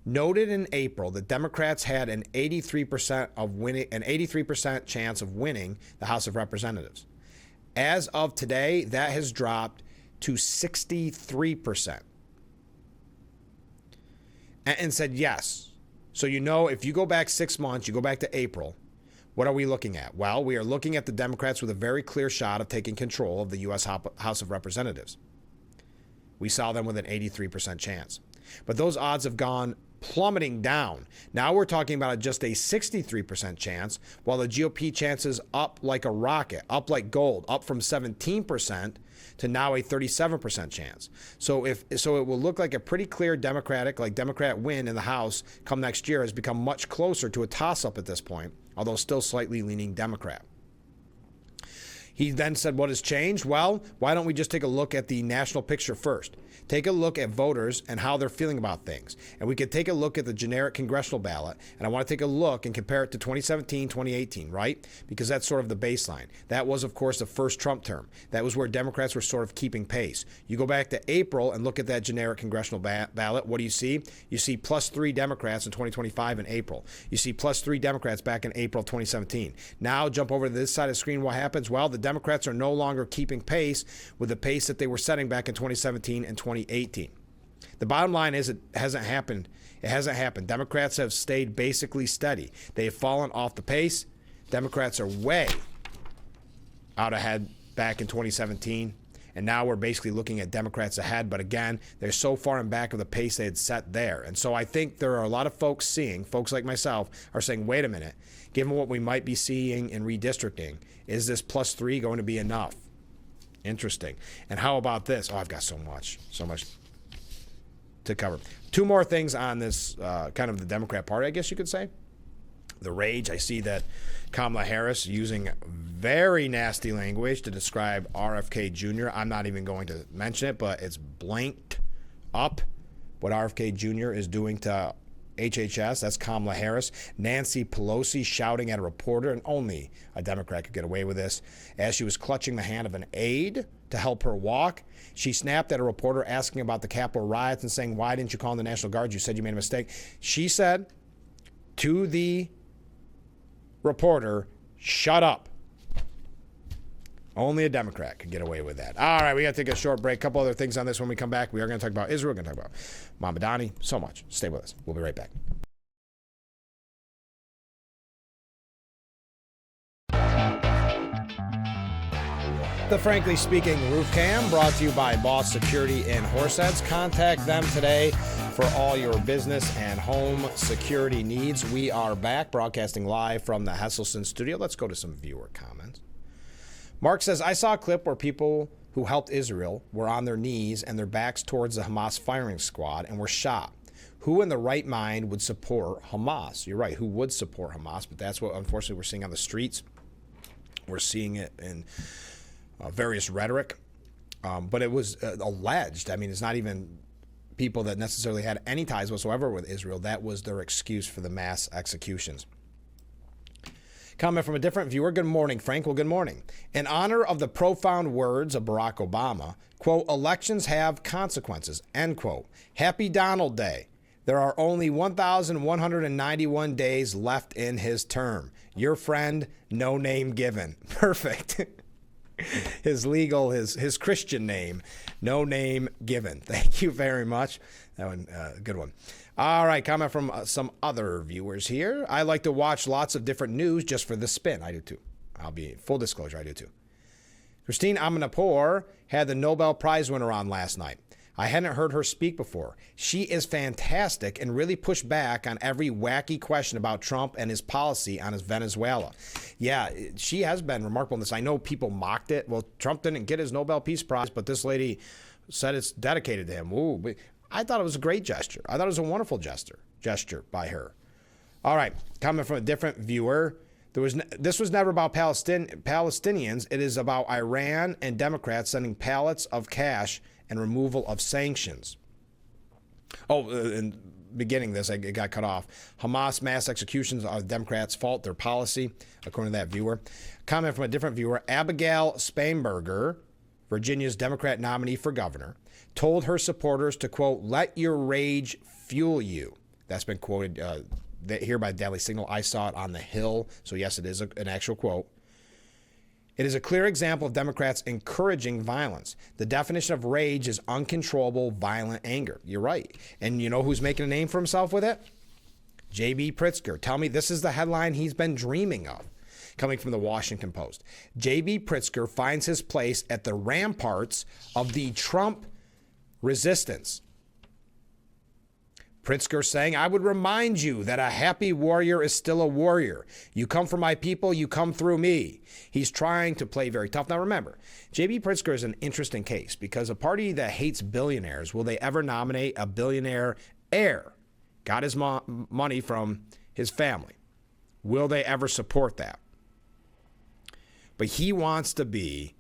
noted in April that Democrats had an 83% chance of winning the House of Representatives. As of today, that has dropped to 63%. And said yes. So, you know, if you go back 6 months, you go back to April, what are we looking at? Well, we are looking at the Democrats with a very clear shot of taking control of the U.S. House of Representatives. We saw them with an 83% chance. But those odds have gone plummeting down. Now we're talking about just a 63% chance, while the GOP chances up like a rocket, up like gold, up from 17% to now a 37% chance. So it will look like a pretty clear Democrat win in the House come next year has become much closer to a toss-up at this point, although still slightly leaning Democrat. He then said, what has changed? Well, why don't we just take a look at the national picture first? Take a look at voters and how they're feeling about things. And we could take a look at the generic congressional ballot. And I want to take a look and compare it to 2017, 2018, right? Because that's sort of the baseline. That was, of course, the first Trump term. That was where Democrats were sort of keeping pace. You go back to April and look at that generic congressional ballot. What do you see? You see +3 Democrats in 2025 in April. You see +3 Democrats back in April 2017. Now jump over to this side of the screen. What happens? Well, the Democrats are no longer keeping pace with the pace that they were setting back in 2017 and 2018. The bottom line is it hasn't happened. It hasn't happened. Democrats have stayed basically steady. They have fallen off the pace. Democrats are way out ahead back in 2017. And now we're basically looking at Democrats ahead. But again, they're so far in back of the pace they had set there. And so I think there are a lot of folks like myself, are saying, wait a minute, given what we might be seeing in redistricting, is this +3 going to be enough? Interesting. And how about this? Oh, I've got so much to cover. Two more things on this kind of the Democrat Party, I guess you could say. The rage. I see that Kamala Harris using very nasty language to describe RFK Jr. I'm not even going to mention it, but it's blanked up what RFK Jr. is doing to HHS. That's Kamala Harris. Nancy Pelosi shouting at a reporter, and only a Democrat could get away with this, as she was clutching the hand of an aide to help her walk. She snapped at a reporter asking about the Capitol riots and saying, why didn't you call in the National Guard? You said you made a mistake. She said to the reporter, shut up. Only a Democrat could get away with that. All right, we got to take a short break. A couple other things on this when we come back. We are going to talk about Israel. We're going to talk about Mama Donnie. So much. Stay with us. We'll be right back. The Frankly Speaking Roof Cam, brought to you by Boss Security in Horseheads. Contact them today for all your business and home security needs. We are back broadcasting live from the Hesselson studio. Let's go to some viewer comments. Mark says, I saw a clip where people who helped Israel were on their knees and their backs towards the Hamas firing squad and were shot. Who in the right mind would support Hamas? You're right, who would support Hamas? But that's what, unfortunately, we're seeing on the streets. We're seeing it in various rhetoric. But it was alleged. I mean, it's not even people that necessarily had any ties whatsoever with Israel. That was their excuse for the mass executions. Comment from a different viewer. Good morning, Frank. Well, good morning. In honor of the profound words of Barack Obama, quote, elections have consequences, end quote. Happy Donald Day. There are only 1,191 days left in his term. Your friend, no name given. Perfect. His Christian name, no name given. Thank you very much. That one, good one. All right, comment from some other viewers here. I like to watch lots of different news just for the spin. I do too. I'll be full disclosure. I do too. Christine Amanpour had the Nobel Prize winner on last night. I hadn't heard her speak before. She is fantastic and really pushed back on every wacky question about Trump and his policy on his Venezuela. Yeah, she has been remarkable in this. I know people mocked it. Well, Trump didn't get his Nobel Peace Prize, but this lady said it's dedicated to him. Ooh, I thought it was a great gesture. I thought it was a wonderful gesture by her. All right, coming from a different viewer. This was never about Palestinians. It is about Iran and Democrats sending pallets of cash and removal of sanctions. Oh, and beginning this, it got cut off. Hamas mass executions are the Democrats' fault, their policy, according to that viewer. Comment from a different viewer. Abigail Spanberger, Virginia's Democrat nominee for governor, told her supporters to, quote, let your rage fuel you. That's been quoted here by Daily Signal. I saw it on the Hill. So, yes, it is an actual quote. It is a clear example of Democrats encouraging violence. The definition of rage is uncontrollable, violent anger. You're right. And you know who's making a name for himself with it? J.B. Pritzker. Tell me this is the headline he's been dreaming of. Coming from the Washington Post. J.B. Pritzker finds his place at the ramparts of the Trump resistance. Pritzker saying, I would remind you that a happy warrior is still a warrior. You come for my people, you come through me. He's trying to play very tough. Now remember, J.B. Pritzker is an interesting case because a party that hates billionaires, will they ever nominate a billionaire heir? Got his money from his family. Will they ever support that? But he wants to be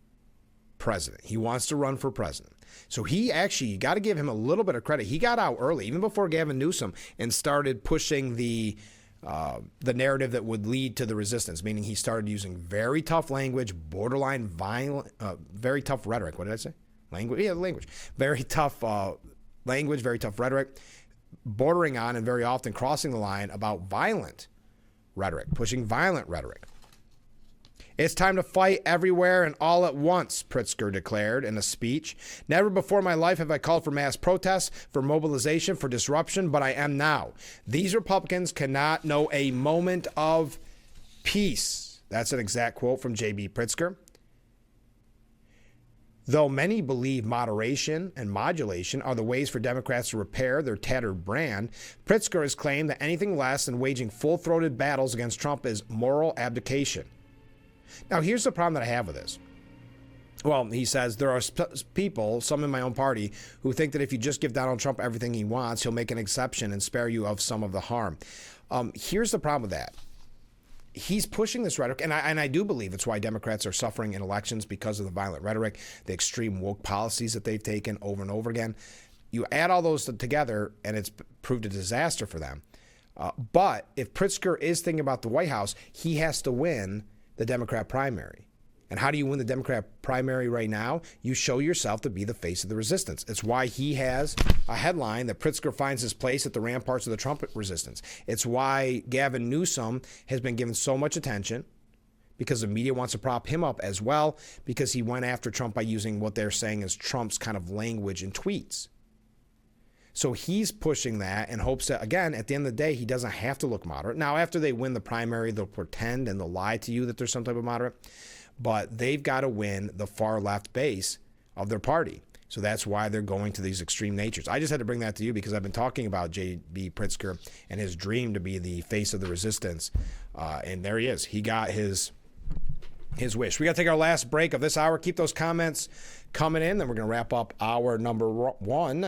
president. He wants to run for president. So he actually, you got to give him a little bit of credit. He got out early, even before Gavin Newsom, and started pushing the narrative that would lead to the resistance, meaning he started using very tough language, borderline violent, very tough rhetoric. What did I say? Language? Yeah, language. Very tough language, very tough rhetoric, bordering on and very often crossing the line about violent rhetoric, pushing violent rhetoric. It's time to fight everywhere and all at once, Pritzker declared in a speech. Never before in my life have I called for mass protests, for mobilization, for disruption, but I am now. These Republicans cannot know a moment of peace. That's an exact quote from J.B. Pritzker. Though many believe moderation and modulation are the ways for Democrats to repair their tattered brand, Pritzker has claimed that anything less than waging full-throated battles against Trump is moral abdication. Now, here's the problem that I have with this. Well, he says there are people, some in my own party, who think that if you just give Donald Trump everything he wants, he'll make an exception and spare you of some of the harm. Here's the problem with that. He's pushing this rhetoric, and I do believe it's why Democrats are suffering in elections because of the violent rhetoric, the extreme woke policies that they've taken over and over again. You add all those together, and it's proved a disaster for them. But if Pritzker is thinking about the White House, he has to win the Democrat primary. And how do you win the Democrat primary right now? You show yourself to be the face of the resistance. It's why he has a headline that Pritzker finds his place at the ramparts of the Trump resistance. It's why Gavin Newsom has been given so much attention, because the media wants to prop him up as well, because he went after Trump by using what they're saying is Trump's kind of language in tweets. So he's pushing that in hopes that, again, at the end of the day, he doesn't have to look moderate. Now, after they win the primary, they'll pretend and they'll lie to you that there's some type of moderate. But they've got to win the far left base of their party. So that's why they're going to these extreme natures. I just had to bring that to you because I've been talking about J.B. Pritzker and his dream to be the face of the resistance. And there he is. He got his wish. We got to take our last break of this hour. Keep those comments coming in. Then we're going to wrap up hour number one.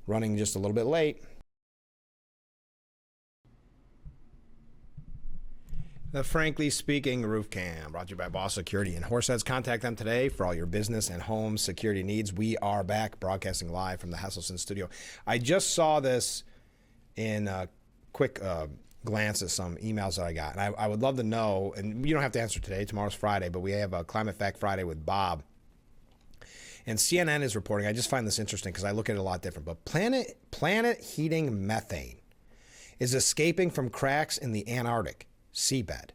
Running just a little bit late. The Frankly Speaking Roof Cam, brought to you by Boss Security and Horseheads. Contact them today for all your business and home security needs. We are back broadcasting live from the Hesselson studio. I just saw this in a quick glance at some emails that I got. And I would love to know, and you don't have to answer today. Tomorrow's Friday, but we have a Climate Fact Friday with Bob. And CNN is reporting, I just find this interesting because I look at it a lot different, but planet heating methane is escaping from cracks in the Antarctic seabed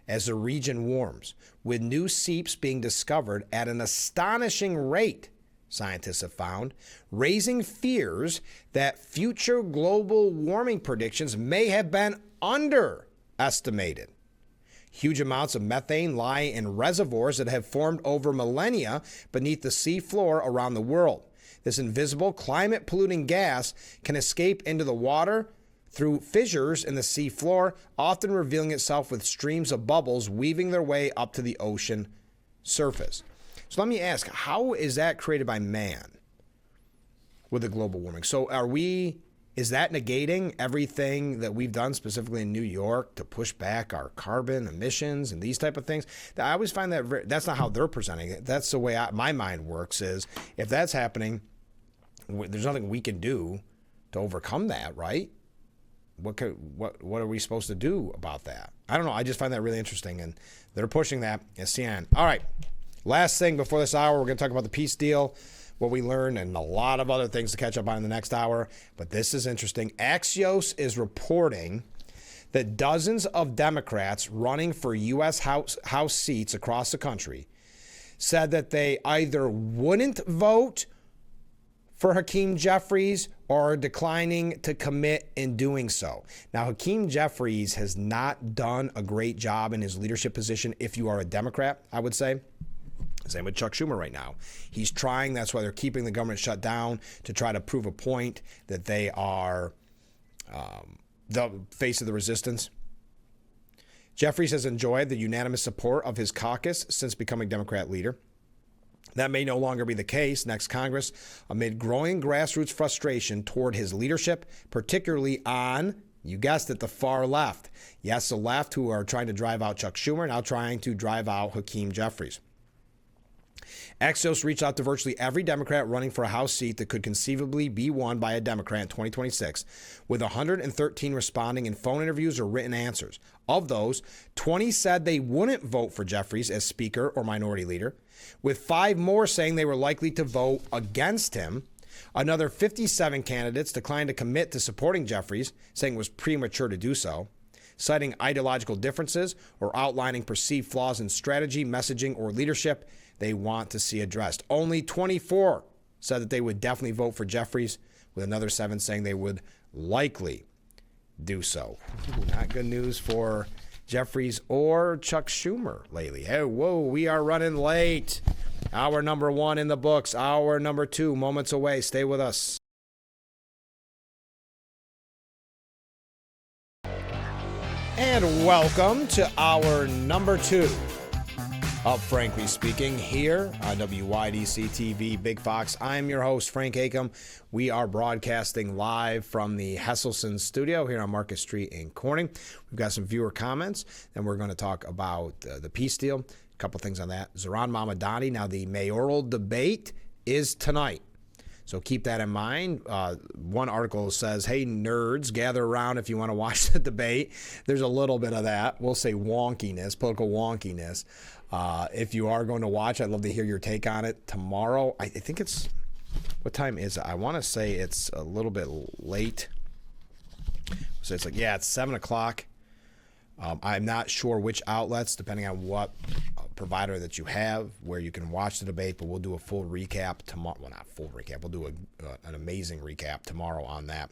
as the region warms, with new seeps being discovered at an astonishing rate, scientists have found, raising fears that future global warming predictions may have been underestimated. Huge amounts of methane lie in reservoirs that have formed over millennia beneath the sea floor around the world. This invisible climate-polluting gas can escape into the water through fissures in the sea floor, often revealing itself with streams of bubbles weaving their way up to the ocean surface. So let me ask, how is that created by man with the global warming? So is that negating everything that we've done specifically in New York to push back our carbon emissions and these type of things? I always find that that's not how they're presenting it. That's the way my mind works, is if that's happening, there's nothing we can do to overcome that, right? What are we supposed to do about that? I don't know. I just find that really interesting, and they're pushing that at CNN. All right, last thing before this hour, we're going to talk about the peace deal, what we learned, and a lot of other things to catch up on in the next hour. But this is interesting. Axios is reporting that dozens of Democrats running for U.S. House seats across the country said that they either wouldn't vote for Hakeem Jeffries or are declining to commit in doing so. Now, Hakeem Jeffries has not done a great job in his leadership position if you are a Democrat, I would say. Same with Chuck Schumer right now. He's trying, that's why they're keeping the government shut down, to try to prove a point that they are the face of the resistance. Jeffries has enjoyed the unanimous support of his caucus since becoming Democrat leader. That may no longer be the case next Congress amid growing grassroots frustration toward his leadership, particularly on, you guessed it, the far left. Yes, the left, who are trying to drive out Chuck Schumer, now trying to drive out Hakeem Jeffries. Axios reached out to virtually every Democrat running for a House seat that could conceivably be won by a Democrat in 2026, with 113 responding in phone interviews or written answers. Of those, 20 said they wouldn't vote for Jeffries as Speaker or Minority Leader, with 5 more saying they were likely to vote against him. Another 57 candidates declined to commit to supporting Jeffries, saying it was premature to do so, citing ideological differences or outlining perceived flaws in strategy, messaging, or leadership they want to see addressed. Only 24 said that they would definitely vote for Jeffries, with another 7 saying they would likely do so. Not good news for Jeffries or Chuck Schumer lately. Hey, whoa, we are running late. Hour number 1 in the books. Hour number 2 moments away. Stay with us. And welcome to hour number 2 of Frankly Speaking here on WYDC TV Big Fox. I'm your host, Frank Acom. We are broadcasting live from the Hesselson studio here on Market Street in Corning. We've got some viewer comments, and we're going to talk about the peace deal. A couple things on that. Zohran Mamdani. Now, the mayoral debate is tonight, so keep that in mind. One article says, hey, nerds, gather around if you want to watch the debate. There's a little bit of that. We'll say wonkiness, political wonkiness. If you are going to watch, I'd love to hear your take on it tomorrow. I think it's, what time is it? I want to say it's a little bit late. So it's like, yeah, it's 7 o'clock. I'm not sure which outlets, depending on what provider that you have, where you can watch the debate, but we'll do a full recap tomorrow. Well, not full recap. We'll do an amazing recap tomorrow on that.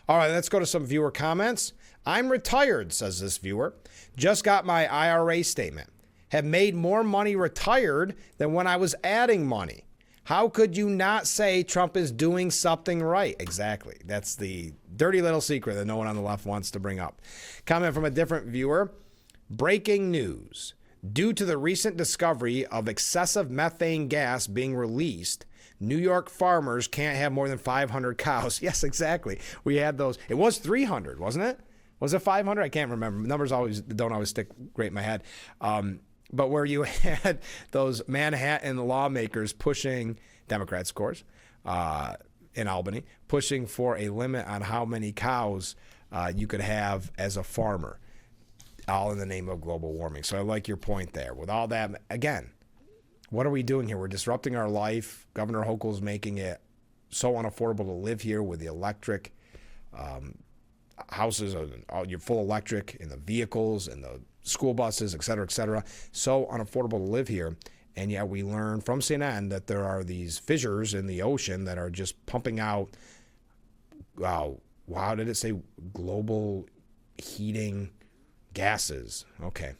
All right, let's go to some viewer comments. I'm retired, says this viewer. Just got my IRA statement. Have made more money retired than when I was adding money. How could you not say Trump is doing something right? Exactly. That's the dirty little secret that no one on the left wants to bring up. Comment from a different viewer. Breaking news. Due to the recent discovery of excessive methane gas being released, New York farmers can't have more than 500 cows. Yes, exactly. We had those. It was 300, wasn't it? Was it 500? I can't remember. Numbers don't always stick great in my head. But where you had those Manhattan lawmakers pushing, Democrats, of course, in Albany, pushing for a limit on how many cows you could have as a farmer, all in the name of global warming. So I like your point there. With all that, again, what are we doing here? We're disrupting our life. Governor Hochul's making it so unaffordable to live here with the electric houses, you're full electric in the vehicles and the school buses, et cetera, so unaffordable to live here. And yet we learn from CNN that there are these fissures in the ocean that are just pumping out, wow, how did it say, global heating gases? Okay.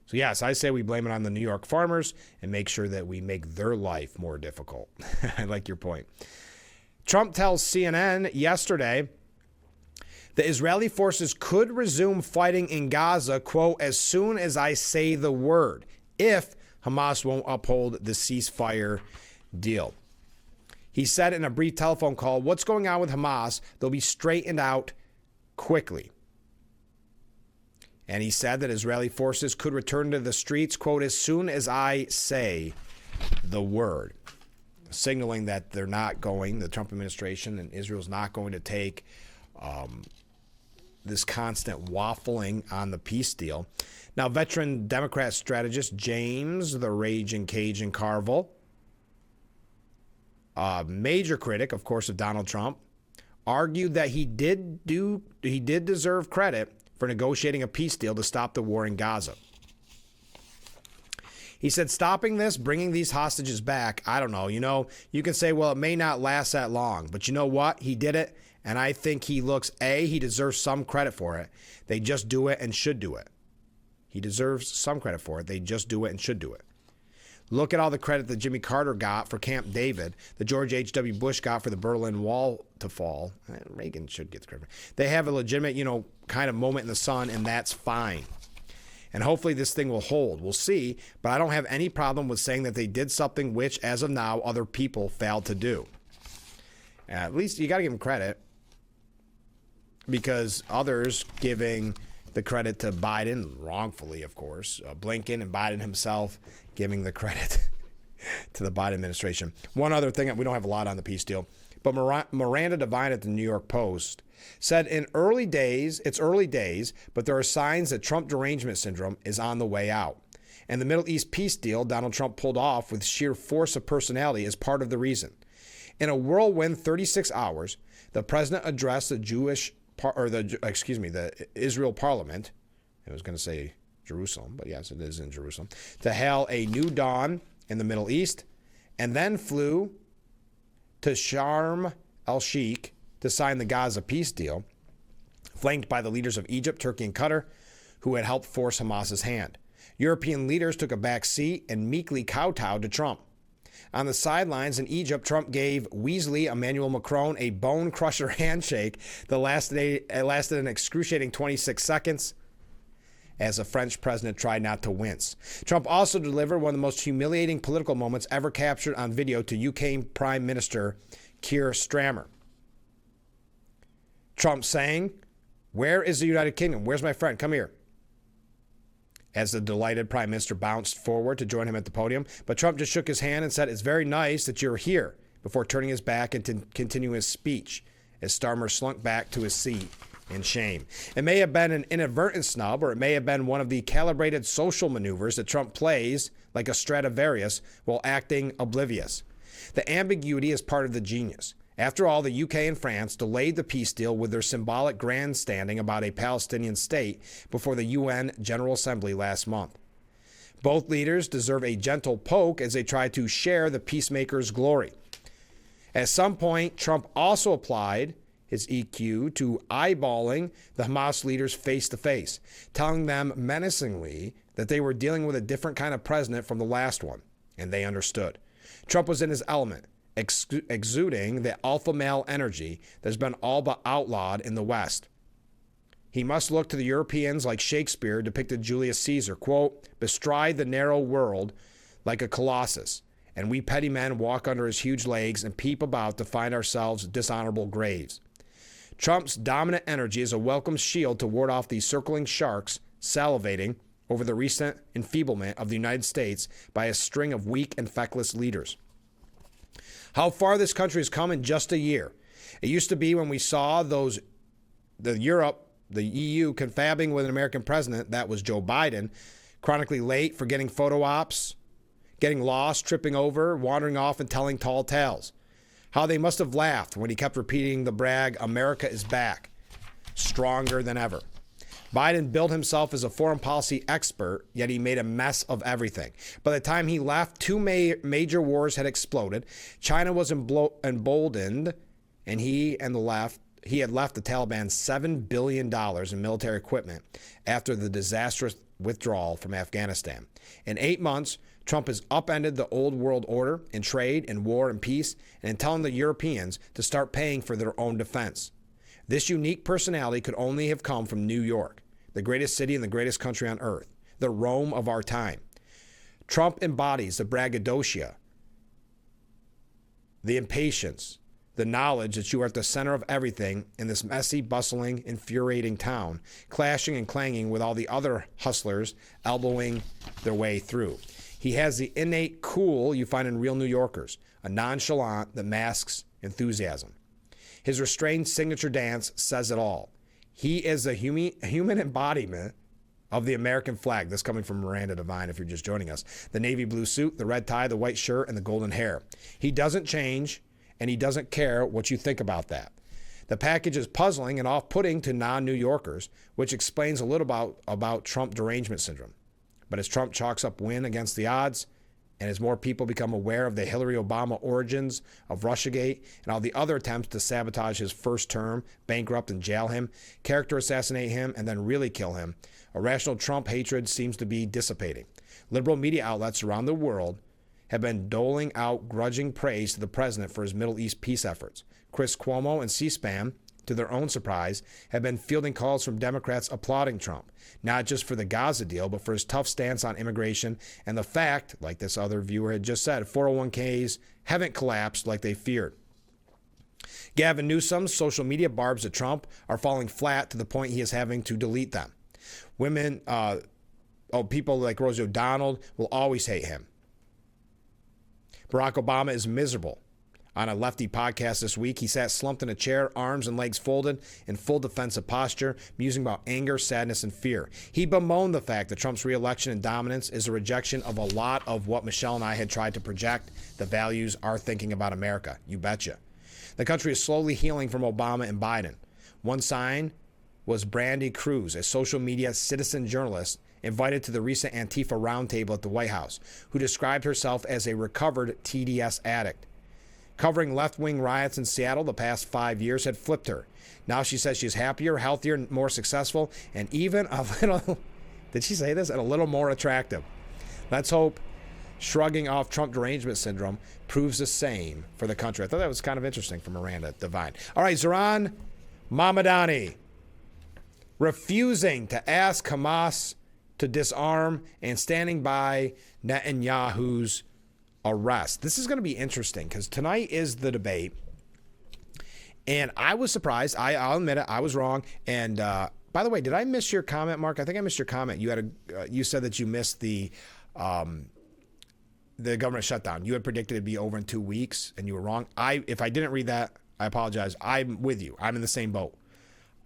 So yes, I say we blame it on the New York farmers and make sure that we make their life more difficult. I like your point. Trump tells CNN yesterday the Israeli forces could resume fighting in Gaza, quote, as soon as I say the word, if Hamas won't uphold the ceasefire deal. He said in a brief telephone call, what's going on with Hamas? They'll be straightened out quickly. And he said that Israeli forces could return to the streets, quote, as soon as I say the word, signaling that they're not going, the Trump administration and Israel's not going to take this constant waffling on the peace deal. Now, veteran Democrat strategist James, the Raging Cajun Carville, a major critic, of course, of Donald Trump, argued that he did deserve credit for negotiating a peace deal to stop the war in Gaza. He said, stopping this, bringing these hostages back, I don't know, you can say, well, it may not last that long, but you know what? He did it. And I think he deserves some credit for it. They just do it and should do it. He deserves some credit for it. They just do it and should do it. Look at all the credit that Jimmy Carter got for Camp David, that George H.W. Bush got for the Berlin Wall to fall. Reagan should get the credit. They have a legitimate, kind of moment in the sun, and that's fine. And hopefully this thing will hold. We'll see. But I don't have any problem with saying that they did something which, as of now, other people failed to do. At least you got to give them credit. Because others giving the credit to Biden, wrongfully, of course, Blinken and Biden himself giving the credit to the Biden administration. One other thing, we don't have a lot on the peace deal, but Miranda Devine at the New York Post said it's early days, but there are signs that Trump derangement syndrome is on the way out. And the Middle East peace deal Donald Trump pulled off with sheer force of personality is part of the reason. In a whirlwind 36 hours, the president addressed the Israel Parliament. I was going to say Jerusalem, but yes, it is in Jerusalem, to hail a new dawn in the Middle East, and then flew to Sharm el-Sheikh to sign the Gaza peace deal, flanked by the leaders of Egypt, Turkey, and Qatar, who had helped force Hamas's hand. European leaders took a back seat and meekly kowtowed to Trump. On the sidelines in Egypt, Trump gave Weasley Emmanuel Macron a bone crusher handshake that lasted an excruciating 26 seconds as the French president tried not to wince. Trump also delivered one of the most humiliating political moments ever captured on video to UK Prime Minister Keir Starmer. Trump saying, "Where is the United Kingdom? Where's my friend? Come here." As the delighted prime minister bounced forward to join him at the podium, but Trump just shook his hand and said, "It's very nice that you're here," before turning his back and continuing his speech as Starmer slunk back to his seat in shame. It may have been an inadvertent snub, or it may have been one of the calibrated social maneuvers that Trump plays like a Stradivarius while acting oblivious. The ambiguity is part of the genius. After all, the UK and France delayed the peace deal with their symbolic grandstanding about a Palestinian state before the UN General Assembly last month. Both leaders deserve a gentle poke as they try to share the peacemaker's glory. At some point, Trump also applied his EQ to eyeballing the Hamas leaders face to face, telling them menacingly that they were dealing with a different kind of president from the last one, and they understood. Trump was in his element, exuding the alpha male energy that's been all but outlawed in the West. He must look to the Europeans like Shakespeare depicted Julius Caesar, quote, "bestride the narrow world like a colossus, and we petty men walk under his huge legs and peep about to find ourselves dishonorable graves." Trump's dominant energy is a welcome shield to ward off these circling sharks salivating over the recent enfeeblement of the United States by a string of weak and feckless leaders. How far this country has come in just a year. It used to be when we saw the EU confabbing with an American president, that was Joe Biden, chronically late, forgetting photo ops, getting lost, tripping over, wandering off and telling tall tales. How they must have laughed when he kept repeating the brag, "America is back, stronger than ever." Biden billed himself as a foreign policy expert, yet he made a mess of everything. By the time he left, two major wars had exploded. China was emboldened, and he had left the Taliban $7 billion in military equipment after the disastrous withdrawal from Afghanistan. In 8 months, Trump has upended the old world order in trade, in war, and peace, and in telling the Europeans to start paying for their own defense. This unique personality could only have come from New York, the greatest city in the greatest country on earth, the Rome of our time. Trump embodies the braggadocio, the impatience, the knowledge that you are at the center of everything in this messy, bustling, infuriating town, clashing and clanging with all the other hustlers elbowing their way through. He has the innate cool you find in real New Yorkers, a nonchalant that masks enthusiasm. His restrained signature dance says it all. He is a human embodiment of the American flag. This coming from Miranda Devine, if you're just joining us. The navy blue suit, the red tie, the white shirt, and the golden hair. He doesn't change, and he doesn't care what you think about that. The package is puzzling and off-putting to non-New Yorkers, which explains a little about Trump derangement syndrome. But as Trump chalks up win against the odds, and as more people become aware of the Hillary Obama origins of Russiagate and all the other attempts to sabotage his first term, bankrupt and jail him, character assassinate him, and then really kill him, irrational Trump hatred seems to be dissipating. Liberal media outlets around the world have been doling out grudging praise to the president for his Middle East peace efforts. Chris Cuomo and C-SPAN, to their own surprise, have been fielding calls from Democrats applauding Trump, not just for the Gaza deal, but for his tough stance on immigration and the fact, like this other viewer had just said, 401ks haven't collapsed like they feared. Gavin Newsom's social media barbs at Trump are falling flat to the point he is having to delete them. People like Rosie O'Donnell will always hate him. Barack Obama is miserable. On a lefty podcast this week, he sat slumped in a chair, arms and legs folded, in full defensive posture, musing about anger, sadness, and fear. He bemoaned the fact that Trump's reelection and dominance is a rejection of a lot of what Michelle and I had tried to project, the values, our thinking about America. You betcha. The country is slowly healing from Obama and Biden. One sign was Brandy Cruz, a social media citizen journalist invited to the recent Antifa roundtable at the White House, who described herself as a recovered TDS addict. Covering left-wing riots in Seattle the past 5 years had flipped her. Now she says she's happier, healthier, more successful, and even a little, did she say this? And a little more attractive. Let's hope shrugging off Trump derangement syndrome proves the same for the country. I thought that was kind of interesting from Miranda Devine. All right, Zohran Mamdani refusing to ask Hamas to disarm and standing by Netanyahu's arrest. This is going to be interesting because tonight is the debate. And I was surprised. I'll admit it. I was wrong. And by the way, did I miss your comment, Mark? I think I missed your comment. You said that you missed the government shutdown. You had predicted it'd be over in 2 weeks, and you were wrong. If I didn't read that, I apologize. I'm with you. I'm in the same boat.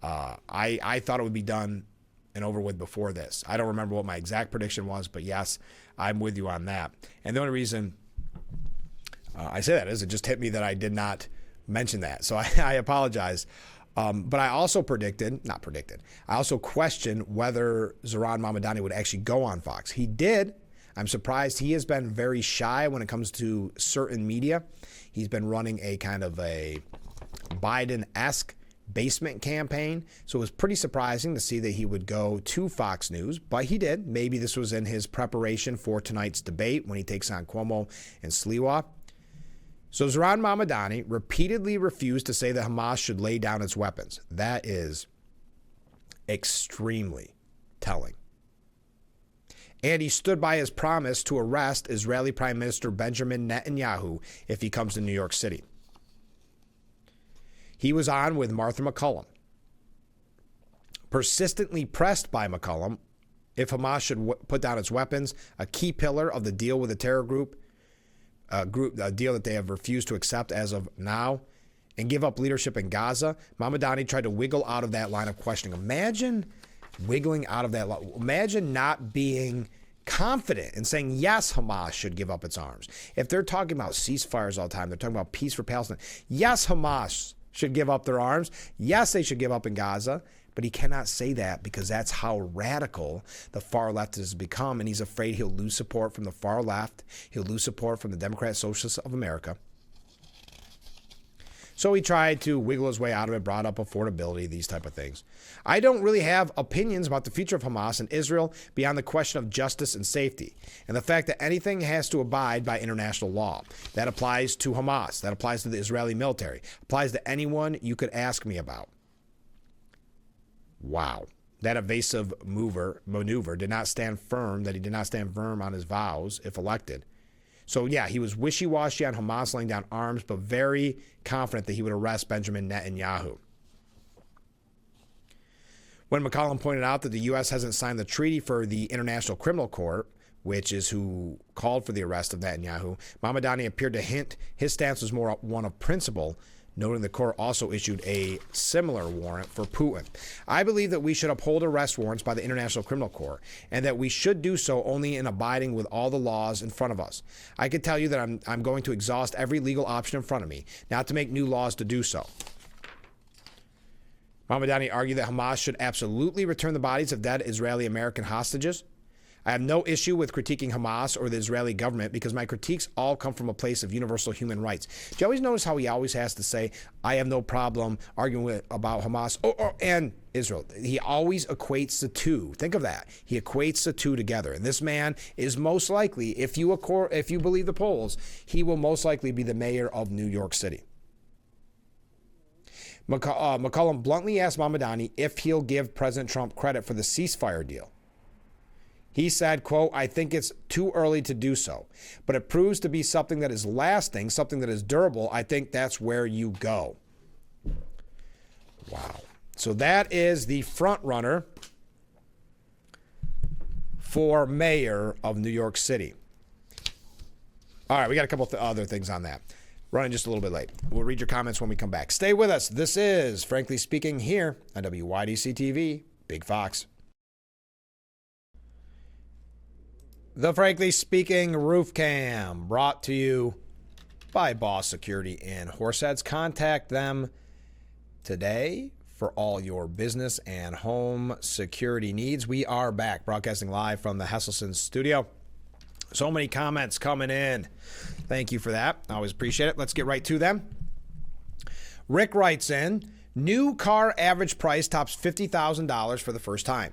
I thought it would be done and over with before this. I don't remember what my exact prediction was, but yes, I'm with you on that. And the only reason I say that is it just hit me that I did not mention that. So I apologize. But I also I also questioned whether Zohran Mamdani would actually go on Fox. He did. I'm surprised. He has been very shy when it comes to certain media. He's been running a kind of a Biden-esque basement campaign. So it was pretty surprising to see that he would go to Fox News, but he did. Maybe this was in his preparation for tonight's debate when he takes on Cuomo and Sliwa. So Zohran Mamdani repeatedly refused to say that Hamas should lay down its weapons. That is extremely telling. And he stood by his promise to arrest Israeli Prime Minister Benjamin Netanyahu if he comes to New York City. He was on with Martha McCallum, persistently pressed by McCallum if Hamas should put down its weapons, a key pillar of the deal with the terror group, a deal that they have refused to accept as of now, and give up leadership in Gaza. Mamdani tried to wiggle out of that line of questioning. Imagine wiggling out of that line. Imagine not being confident and saying, yes, Hamas should give up its arms. If they're talking about ceasefires all the time, they're talking about peace for Palestine. Yes, Hamas should give up their arms. Yes, they should give up in Gaza. But he cannot say that because that's how radical the far left has become. And he's afraid he'll lose support from the far left. He'll lose support from the Democrat Socialists of America. So he tried to wiggle his way out of it, brought up affordability, these type of things. I don't really have opinions about the future of Hamas and Israel beyond the question of justice and safety, and the fact that anything has to abide by international law. That applies to Hamas. That applies to the Israeli military. Applies to anyone you could ask me about. Wow. That evasive maneuver did not stand firm, that he did not stand firm on his vows if elected. So, yeah, he was wishy-washy on Hamas laying down arms, but very confident that he would arrest Benjamin Netanyahu. When McCollum pointed out that the U.S. hasn't signed the treaty for the International Criminal Court, which is who called for the arrest of Netanyahu, Mamdani appeared to hint his stance was more one of principle, noting the court also issued a similar warrant for Putin. I believe that we should uphold arrest warrants by the International Criminal Court, and that we should do so only in abiding with all the laws in front of us. I can tell you that I'm going to exhaust every legal option in front of me, not to make new laws to do so. Mamdani argued that Hamas should absolutely return the bodies of dead Israeli-American hostages. I have no issue with critiquing Hamas or the Israeli government because my critiques all come from a place of universal human rights. Do you always notice how he always has to say, I have no problem arguing about Hamas and Israel? He always equates the two. Think of that. He equates the two together. And this man is most likely, if you believe the polls, he will most likely be the mayor of New York City. McCollum bluntly asked Mamdani if he'll give President Trump credit for the ceasefire deal. He said, quote, I think it's too early to do so, but it proves to be something that is lasting, something that is durable. I think that's where you go. Wow. So that is the front runner for mayor of New York City. All right, we got a couple other things on that. Running just a little bit late. We'll read your comments when we come back. Stay with us. This is Frankly Speaking here on WYDC TV, Big Fox. The Frankly Speaking Roof Cam, brought to you by Boss Security in Horseheads. Contact them today for all your business and home security needs. We are back, broadcasting live from the Hesselson studio. So many comments coming in. Thank you for that. I always appreciate it. Let's get right to them. Rick writes in, new car average price tops $50,000 for the first time.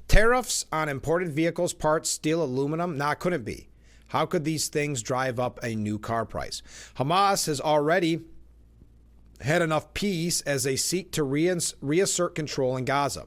Tariffs on imported vehicles, parts, steel, aluminum? Nah, couldn't be. How could these things drive up a new car price? Hamas has already had enough peace as they seek to reassert control in Gaza.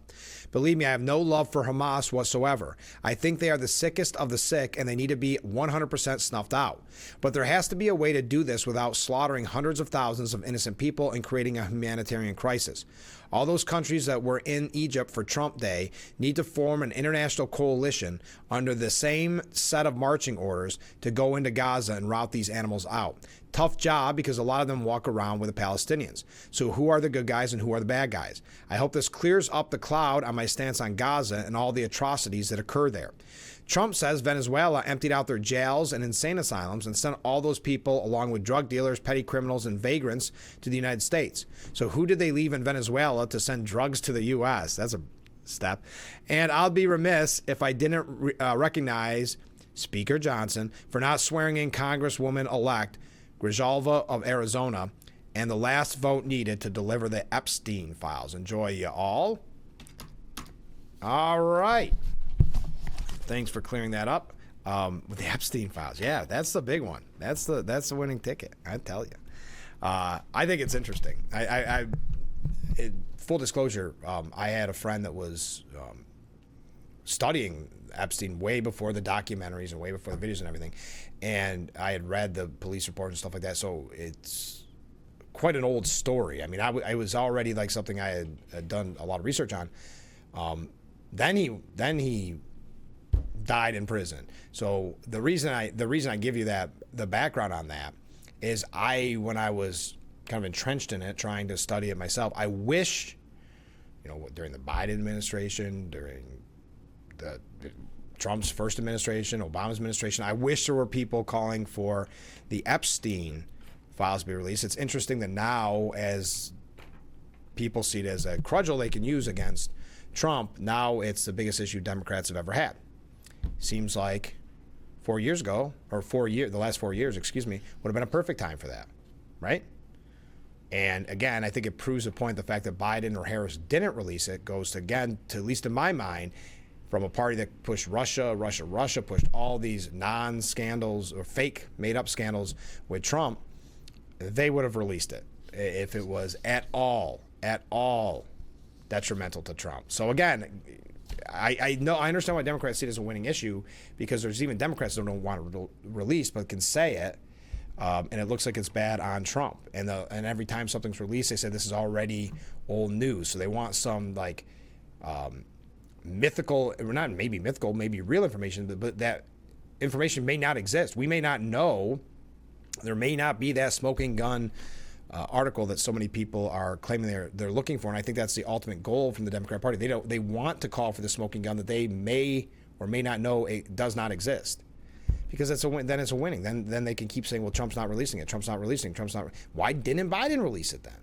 Believe me, I have no love for Hamas whatsoever. I think they are the sickest of the sick and they need to be 100% snuffed out. But there has to be a way to do this without slaughtering hundreds of thousands of innocent people and creating a humanitarian crisis. All those countries that were in Egypt for Trump Day need to form an international coalition under the same set of marching orders to go into Gaza and rout these animals out. Tough job because a lot of them walk around with the Palestinians. So who are the good guys and who are the bad guys? I hope this clears up the cloud on my stance on Gaza and all the atrocities that occur there. Trump says Venezuela emptied out their jails and insane asylums and sent all those people, along with drug dealers, petty criminals, and vagrants, to the United States. So who did they leave in Venezuela to send drugs to the U.S.? That's a step. And I'll be remiss if I didn't recognize Speaker Johnson for not swearing in Congresswoman-elect Grijalva of Arizona and the last vote needed to deliver the Epstein files. Enjoy you all. All right. Thanks for clearing that up with the Epstein files. Yeah, that's the big one. That's the winning ticket. I tell you. I think it's interesting. Full disclosure, I had a friend that was studying Epstein way before the documentaries and way before the videos and everything, and I had read the police reports and stuff like that. So it's quite an old story. I mean, I was already like something I had done a lot of research on. Then he died in prison. So the reason I give you the background on that is when I was kind of entrenched in it, trying to study it myself, I wish, during the Biden administration, during the Trump's first administration, Obama's administration, I wish there were people calling for the Epstein files to be released. It's interesting that now, as people see it as a cudgel they can use against Trump, now it's the biggest issue Democrats have ever had. Seems like 4 years ago, or the last 4 years, would have been a perfect time for that, right? And again, I think it proves the point. The fact that Biden or Harris didn't release it goes to, again, to at least in my mind, from a party that pushed Russia, pushed all these non-scandals or fake made-up scandals with Trump. They would have released it if it was at all detrimental to Trump. So again, I understand why Democrats see it as a winning issue, because there's even Democrats that don't want it released but can say it, and it looks like it's bad on Trump. And every time something's released, they say this is already old news. So they want some mythical, or not maybe mythical, maybe real information, but that information may not exist. We may not know. There may not be that smoking gun article that so many people are claiming they're looking for, and I think that's the ultimate goal from the Democrat Party. They want to call for the smoking gun that they may or may not know it does not exist, because then it's a winning. Then they can keep saying, well, Trump's not releasing it. Why didn't Biden release it then?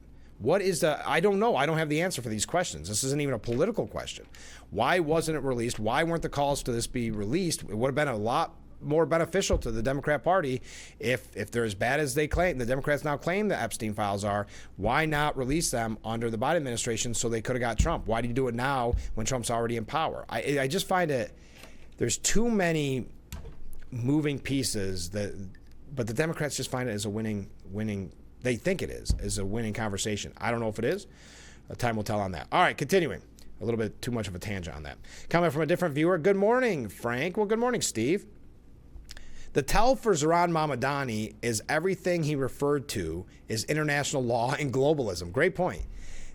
I don't know. I don't have the answer for these questions. This isn't even a political question. Why wasn't it released? Why weren't the calls to this be released? It would have been a lot more beneficial to the Democrat Party if they're as bad as they claim. The Democrats now claim the Epstein files are. Why not release them under the Biden administration so they could have got Trump? Why do you do it now when Trump's already in power? I just find there's too many moving pieces but the Democrats just find it as a winning. They think it is a winning conversation. I don't know if it is. Time will tell on that. All right, continuing. A little bit too much of a tangent on that. Coming from a different viewer. Good morning, Frank. Well, good morning, Steve. The tell for Zohran Mamdani is everything he referred to is international law and globalism. Great point.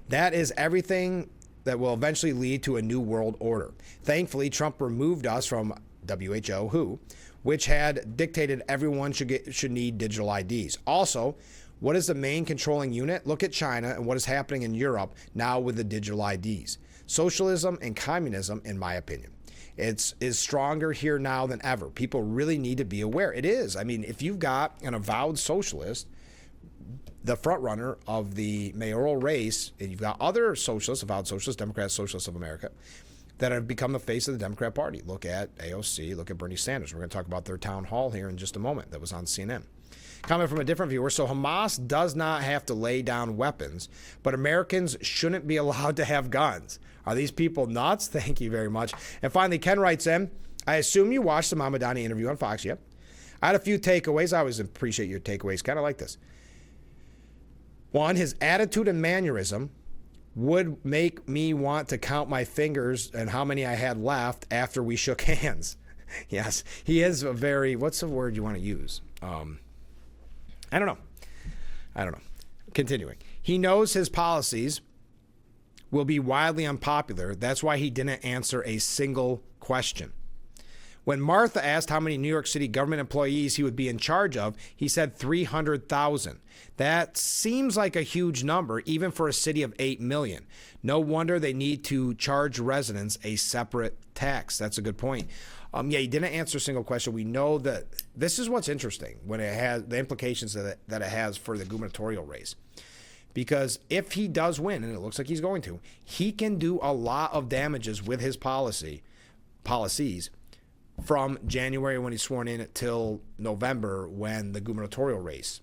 That is everything that will eventually lead to a new world order. Thankfully, Trump removed us from WHO, which had dictated everyone should need digital IDs. Also, what is the main controlling unit? Look at China and what is happening in Europe now with the digital IDs. Socialism and communism, in my opinion. Is stronger here now than ever. People really need to be aware. It is. I mean, if you've got an avowed socialist, the front runner of the mayoral race, and you've got other socialists, avowed socialists, Democrats, Socialists of America, that have become the face of the Democrat Party. Look at AOC, look at Bernie Sanders. We're going to talk about their town hall here in just a moment. That was on CNN. Comment from a different viewer. So Hamas does not have to lay down weapons, but Americans shouldn't be allowed to have guns. Are these people nuts? Thank you very much. And finally, Ken writes in, I assume you watched the Mamdani interview on Fox, yep. I had a few takeaways. I always appreciate your takeaways. Kind of like this. One, his attitude and mannerism would make me want to count my fingers and how many I had left after we shook hands. Yes, he is a very, what's the word you want to use? I don't know. Continuing. He knows his policies will be wildly unpopular. That's why he didn't answer a single question. When Martha asked how many New York City government employees he would be in charge of, he said 300,000. That seems like a huge number, even for a city of 8 million. No wonder they need to charge residents a separate tax. That's a good point. He didn't answer a single question. We know that this is what's interesting when it has the implications that it has for the gubernatorial race. Because if he does win, and it looks like he's going to, he can do a lot of damages with his policies from January when he's sworn in till November when the gubernatorial race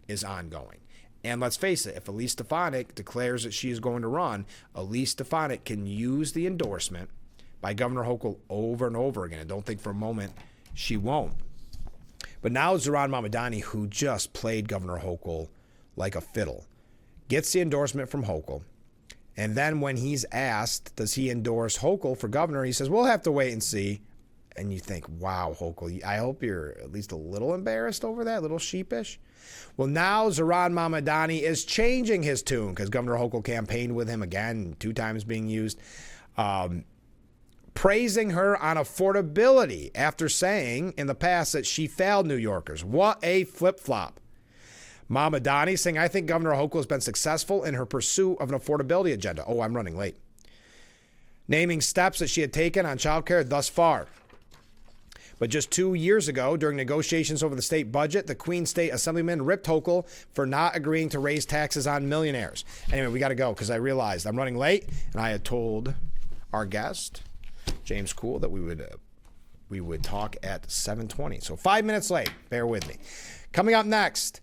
is ongoing. And let's face it, if Elise Stefanik declares that she is going to run, Elise Stefanik can use the endorsement by Governor Hochul over and over again. And don't think for a moment she won't. But now Zohran Mamdani, who just played Governor Hochul like a fiddle, gets the endorsement from Hochul. And then when he's asked, does he endorse Hochul for governor, he says, we'll have to wait and see. And you think, wow, Hochul, I hope you're at least a little embarrassed over that, a little sheepish. Well, now Zohran Mamdani is changing his tune because Governor Hochul campaigned with him again, 2 times being used, praising her on affordability after saying in the past that she failed New Yorkers. What a flip-flop. Mamdani saying, I think Governor Hochul has been successful in her pursuit of an affordability agenda. Oh, I'm running late. Naming steps that she had taken on child care thus far. But just 2 years ago, during negotiations over the state budget, the Queens State Assemblyman ripped Hochul for not agreeing to raise taxes on millionaires. Anyway, we got to go because I realized I'm running late, and I had told our guest, James Kuhl, that we would talk at 7:20. So 5 minutes late. Bear with me. Coming up next,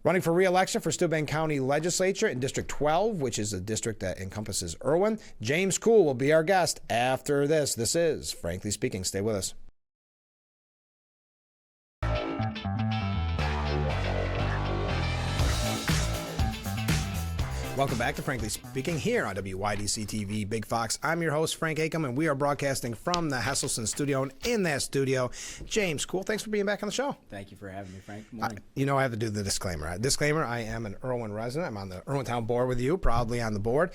running for re-election for Steuben County Legislature in District 12, which is a district that encompasses Irwin. James Kuhl will be our guest after this. This is Frankly Speaking. Stay with us. Welcome back to Frankly Speaking here on WYDC TV Big Fox. I'm your host, Frank Acom, and we are broadcasting from the Hesselson studio. And in that studio, James Kuhl. Thanks for being back on the show. Thank you for having me, Frank. Good morning. I have to do the disclaimer. Disclaimer, I am an Irwin resident. I'm on the Irwin Town Board with you, proudly on the board.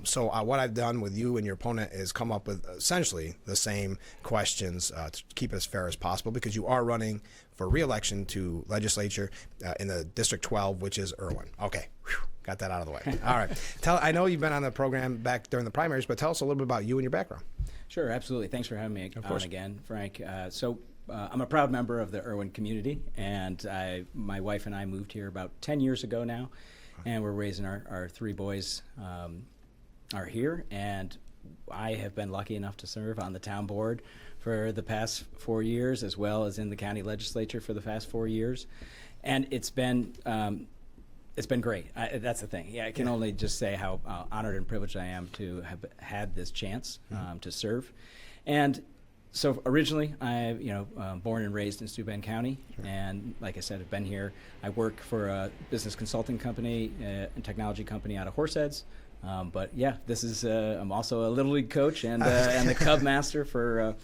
So what I've done with you and your opponent is come up with essentially the same questions to keep it as fair as possible because you are running for re-election to legislature in the District 12, which is Irwin. Okay. Whew. Got that out of the way. All right. I know you've been on the program back during the primaries, but tell us a little bit about you and your background. Sure, absolutely. Thanks for having me on again, Frank. I'm a proud member of the Irwin community, and my wife and I moved here about 10 years ago now, and we're raising our 3 boys are here, and I have been lucky enough to serve on the town board for the past 4 years, as well as in the county legislature for the past 4 years, and it's been great. That's the thing. Yeah, I can only just say how honored and privileged I am to have had this chance to serve. And so originally, born and raised in Steuben County, and like I said, I've been here. I work for a business consulting company and technology company out of Horseheads. But yeah, this is I'm also a Little League coach and the Cub Master for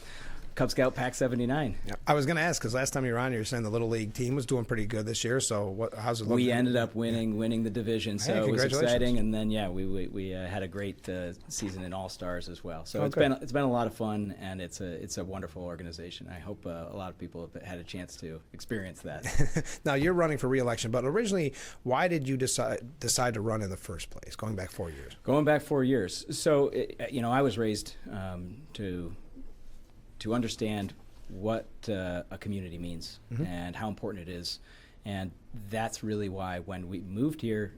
Cub Scout Pack 79. Yeah, I was going to ask because last time you were on, you were saying the Little League team was doing pretty good this year. So how's it looking? We ended up winning the division, so it was exciting. And then we had a great season in All Stars as well. So it's been a lot of fun, and it's a wonderful organization. I hope a lot of people have had a chance to experience that. Now you're running for re-election, but originally, why did you decide to run in the first place? Going back 4 years. Going back 4 years. So I was raised to understand what a community means and how important it is. And that's really why when we moved here,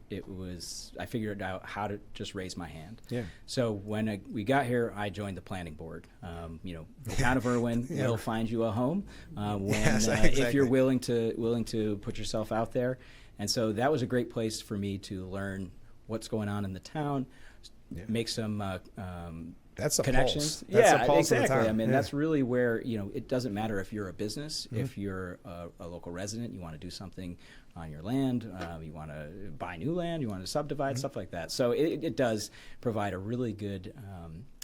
I figured out how to just raise my hand. Yeah. So when we got here, I joined the planning board. The town of Irwin will find you a home if you're willing to put yourself out there. And so that was a great place for me to learn what's going on in the town, make some That's a connections. pulse. That's Yeah, a pulse of the exactly. town. I mean, Yeah. that's really where, it doesn't matter if you're a business, if you're a local resident, you want to do something on your land, you want to buy new land, you want to subdivide, stuff like that. So it does provide a really good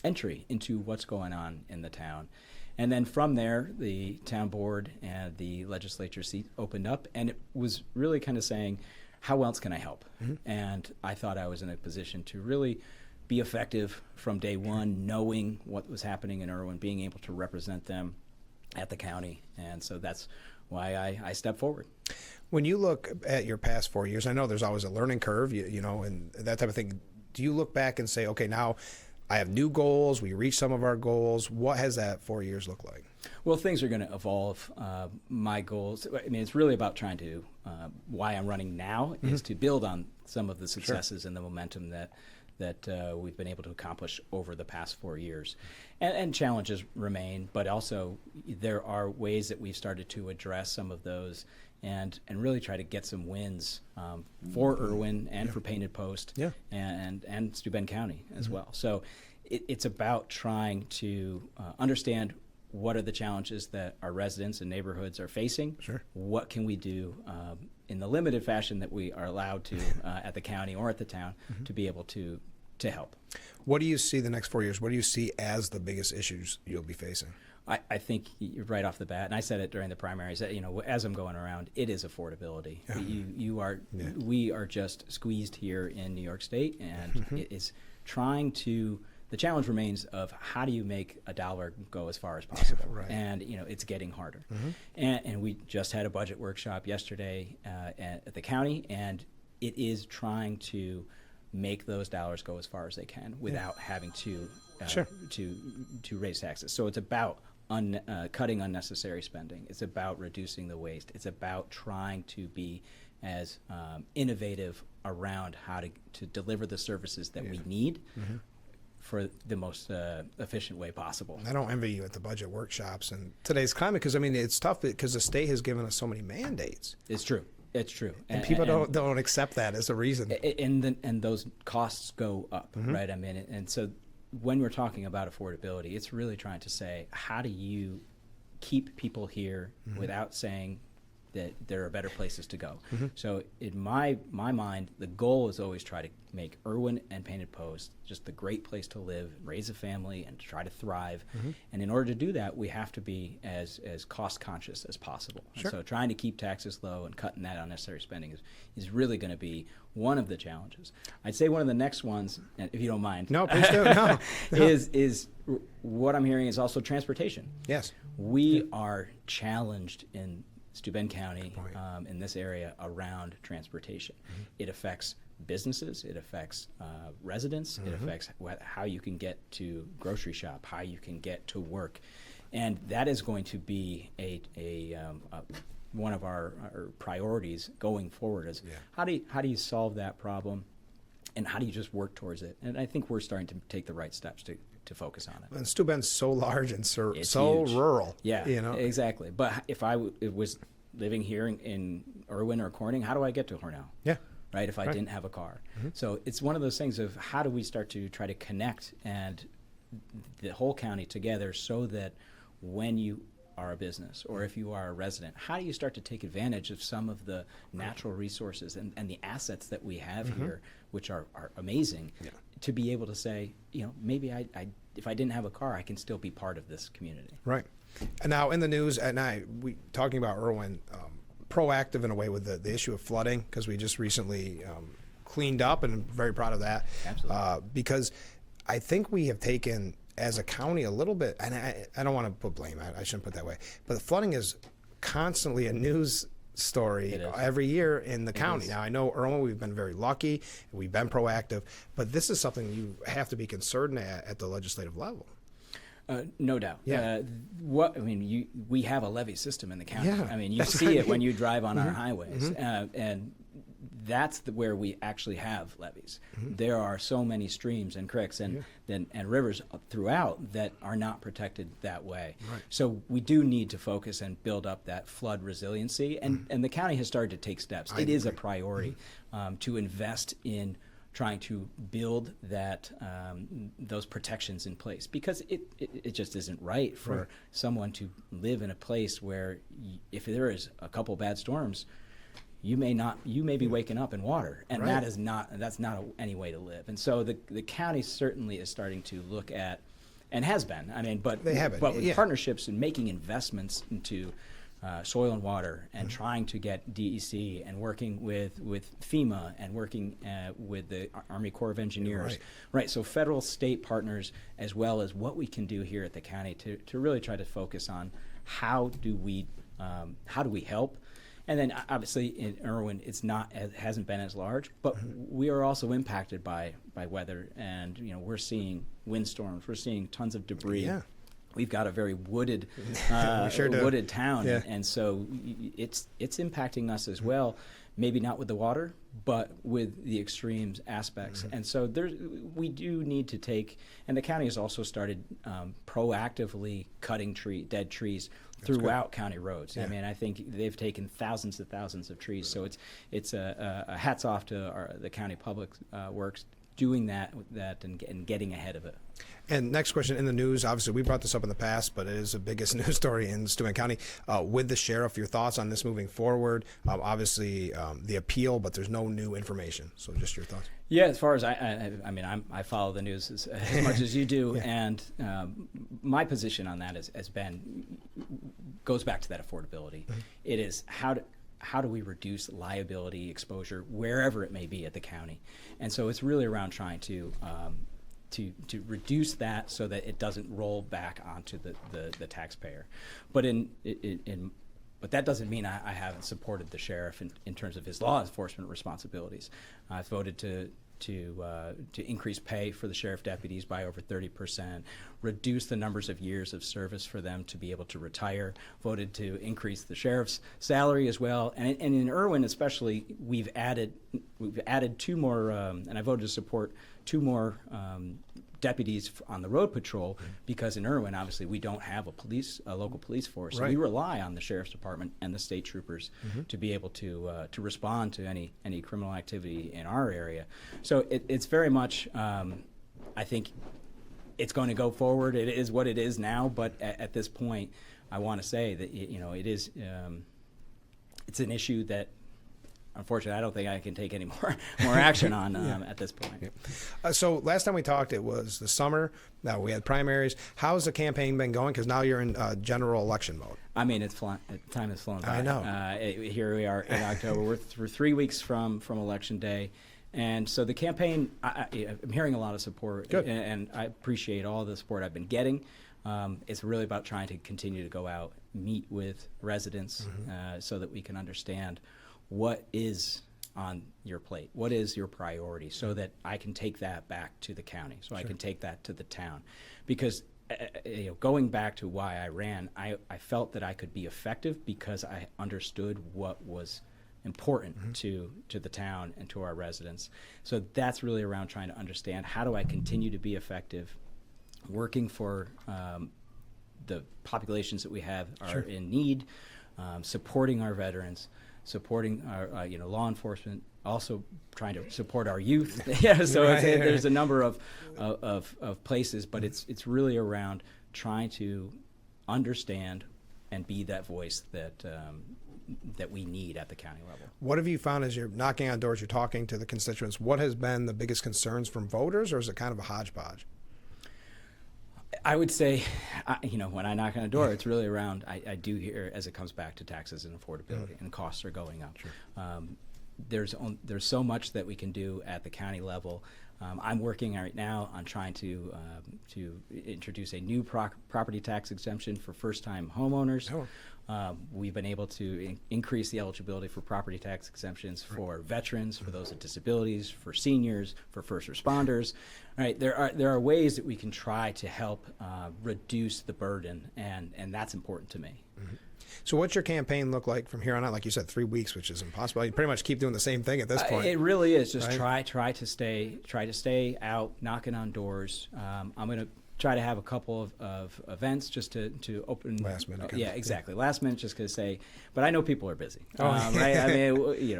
entry into what's going on in the town. And then from there, the town board and the legislature seat opened up, and it was really kind of saying, how else can I help? And I thought I was in a position to really be effective from day one, knowing what was happening in Irwin, being able to represent them at the county. And so that's why I stepped forward. When you look at your past 4 years, I know there's always a learning curve, and that type of thing. Do you look back and say, okay, now I have new goals, we reached some of our goals. What has that 4 years look like? Well, things are going to evolve. My goals, I mean, it's really about trying to, why I'm running now is to build on some of the successes and the momentum that we've been able to accomplish over the past 4 years. And challenges remain, but also there are ways that we've started to address some of those and really try to get some wins for Irwin and for Painted Post and Steuben County as well. So it's about trying to understand what are the challenges that our residents and neighborhoods are facing. What can we do in the limited fashion that we are allowed to at the county or at the town to be able to help. What do you see the next 4 years? What do you see as the biggest issues you'll be facing? I think right off the bat, and I said it during the primaries, that, as I'm going around, it is affordability. We are just squeezed here in New York State, and it is trying to. The challenge remains of how do you make a dollar go as far as possible, and it's getting harder. And we just had a budget workshop yesterday at the county, and it is trying to make those dollars go as far as they can without having to raise taxes. So it's about cutting unnecessary spending. It's about reducing the waste. It's about trying to be as innovative around how to deliver the services that we need for the most efficient way possible. I don't envy you at the budget workshops and today's climate, because it's tough because the state has given us so many mandates. It's true. It's true. And people don't accept that as a reason. And those costs go up, right? I mean, and so when we're talking about affordability, it's really trying to say, how do you keep people here without saying that there are better places to go? So in my mind, the goal is always try to make Irwin and Painted Post just the great place to live, raise a family, and try to thrive. And in order to do that, we have to be as cost conscious as possible. And so trying to keep taxes low and cutting that unnecessary spending is really going to be one of the challenges. I'd say one of the next ones, and if you don't mind, no, please do. No. is what I'm hearing is also transportation. Yes, we are challenged in Steuben County, in this area, around transportation. It affects businesses, it affects residents, it affects how you can get to grocery shop, how you can get to work, and that is going to be one of our priorities going forward. Is how do you solve that problem, and how do you just work towards it? And I think we're starting to take the right steps to focus on it. And Steuben's so large and so huge. rural. Yeah, exactly. But if I was living here in Irwin or Corning, how do I get to Hornell? Yeah. Right, if I didn't have a car. So it's one of those things of how do we start to try to connect and the whole county together so that when you are a business or if you are a resident, how do you start to take advantage of some of the natural resources and the assets that we have here, which are amazing, to be able to say, maybe if I didn't have a car, I can still be part of this community. Right. And now in the news at night, we talking about Irwin, proactive in a way with the issue of flooding, because we just recently cleaned up, and I'm very proud of that. Absolutely. Because I think we have taken, as a county, a little bit, and I don't want to put blame, I shouldn't put it that way, but flooding is constantly a news story every year in the county. Now, I know Irwin, we've been very lucky, we've been proactive, but this is something you have to be concerned at the legislative level. No doubt. Yeah. We have a levee system in the county. Yeah, I mean, you see it when you drive on our highways, and that's where we actually have levees. There are so many streams and creeks and rivers throughout that are not protected that way. Right. So we do need to focus and build up that flood resiliency, and the county has started to take steps. It is a priority to invest in trying to build that those protections in place, because it just isn't right for someone to live in a place where if there is a couple bad storms, you may be waking up in water, and that's not any way to live. And so the county certainly is starting to look at, and has been, I mean, but with partnerships and making investments into soil and water, and trying to get DEC, and working with FEMA, and working with the Army Corps of Engineers, right? So federal, state partners, as well as what we can do here at the county to really try to focus on how do we help. And then obviously in Irwin, it hasn't been as large, but we are also impacted by weather, and we're seeing windstorms, we're seeing tons of debris. Yeah. We've got a very wooded, wooded town, and so it's impacting us as well. Maybe not with the water, but with the extremes aspects. And so we do need to take, and the county has also started proactively cutting dead trees throughout county roads. I mean, I think they've taken thousands and thousands of trees. So it's a hats off to the county public works doing that and getting ahead of it. And next question, in the news, obviously we brought this up in the past, but it is the biggest news story in Steuben County. With the sheriff, your thoughts on this moving forward? Obviously the appeal, but there's no new information. So just your thoughts. Yeah, as far as I follow the news as much as you do, and my position on that goes back to that affordability. It is how do we reduce liability exposure wherever it may be at the county, and so it's really around trying to reduce that so that it doesn't roll back onto the taxpayer. But but that doesn't mean I haven't supported the sheriff in terms of his law enforcement responsibilities. I've voted to increase pay for the sheriff deputies by over 30%, reduce the numbers of years of service for them to be able to retire, voted to increase the sheriff's salary as well. And in Irwin especially, we've added 2 more, and I voted to support 2 more deputies on the road patrol, because in Irwin, obviously, we don't have a local police force. So we rely on the sheriff's department and the state troopers to be able to respond to any criminal activity in our area. So it's very much, I think, it's going to go forward. It is what it is now, but at this point, I want to say that it is it's an issue that, unfortunately, I don't think I can take any more action on at this point. So last time we talked, it was the summer. Now we had primaries. How's the campaign been going? Because now you're in general election mode. I mean, time has flown by. I know. Here we are in October. We're 3 weeks from Election Day. And so the campaign, I'm hearing a lot of support. Good. And I appreciate all the support I've been getting. It's really about trying to continue to go out, meet with residents so that we can understand what is on your plate, what is your priority, so that I can take that back to the county, so I can take that to the town. Because going back to why I ran, I felt that I could be effective because I understood what was important to the town and to our residents. So that's really around trying to understand, how do I continue to be effective, working for the populations that we have are in need, supporting our veterans, supporting our law enforcement, also trying to support our youth. There's a number of places, but it's really around trying to understand and be that voice that we need at the county level. What have you found as you're knocking on doors, you're talking to the constituents? What has been the biggest concerns from voters, or is it kind of a hodgepodge? I would say, when I knock on a door, it's really around, I do hear, as it comes back to taxes and affordability, and costs are going up. There's so much that we can do at the county level. I'm working right now on trying to introduce a new property tax exemption for first-time homeowners. We've been able to increase the eligibility for property tax exemptions for veterans, for those with disabilities, for seniors, for first responders. Right? There are ways that we can try to help reduce the burden, and that's important to me. So what's your campaign look like from here on out? Like you said, 3 weeks, which is impossible. You pretty much keep doing the same thing at this point. It really is just try to stay out, knocking on doors. I'm going to try to have a couple of events just to open Last minute kind yeah, of, exactly. Last minute, just to say. But I know people are busy. Oh. Right? I mean,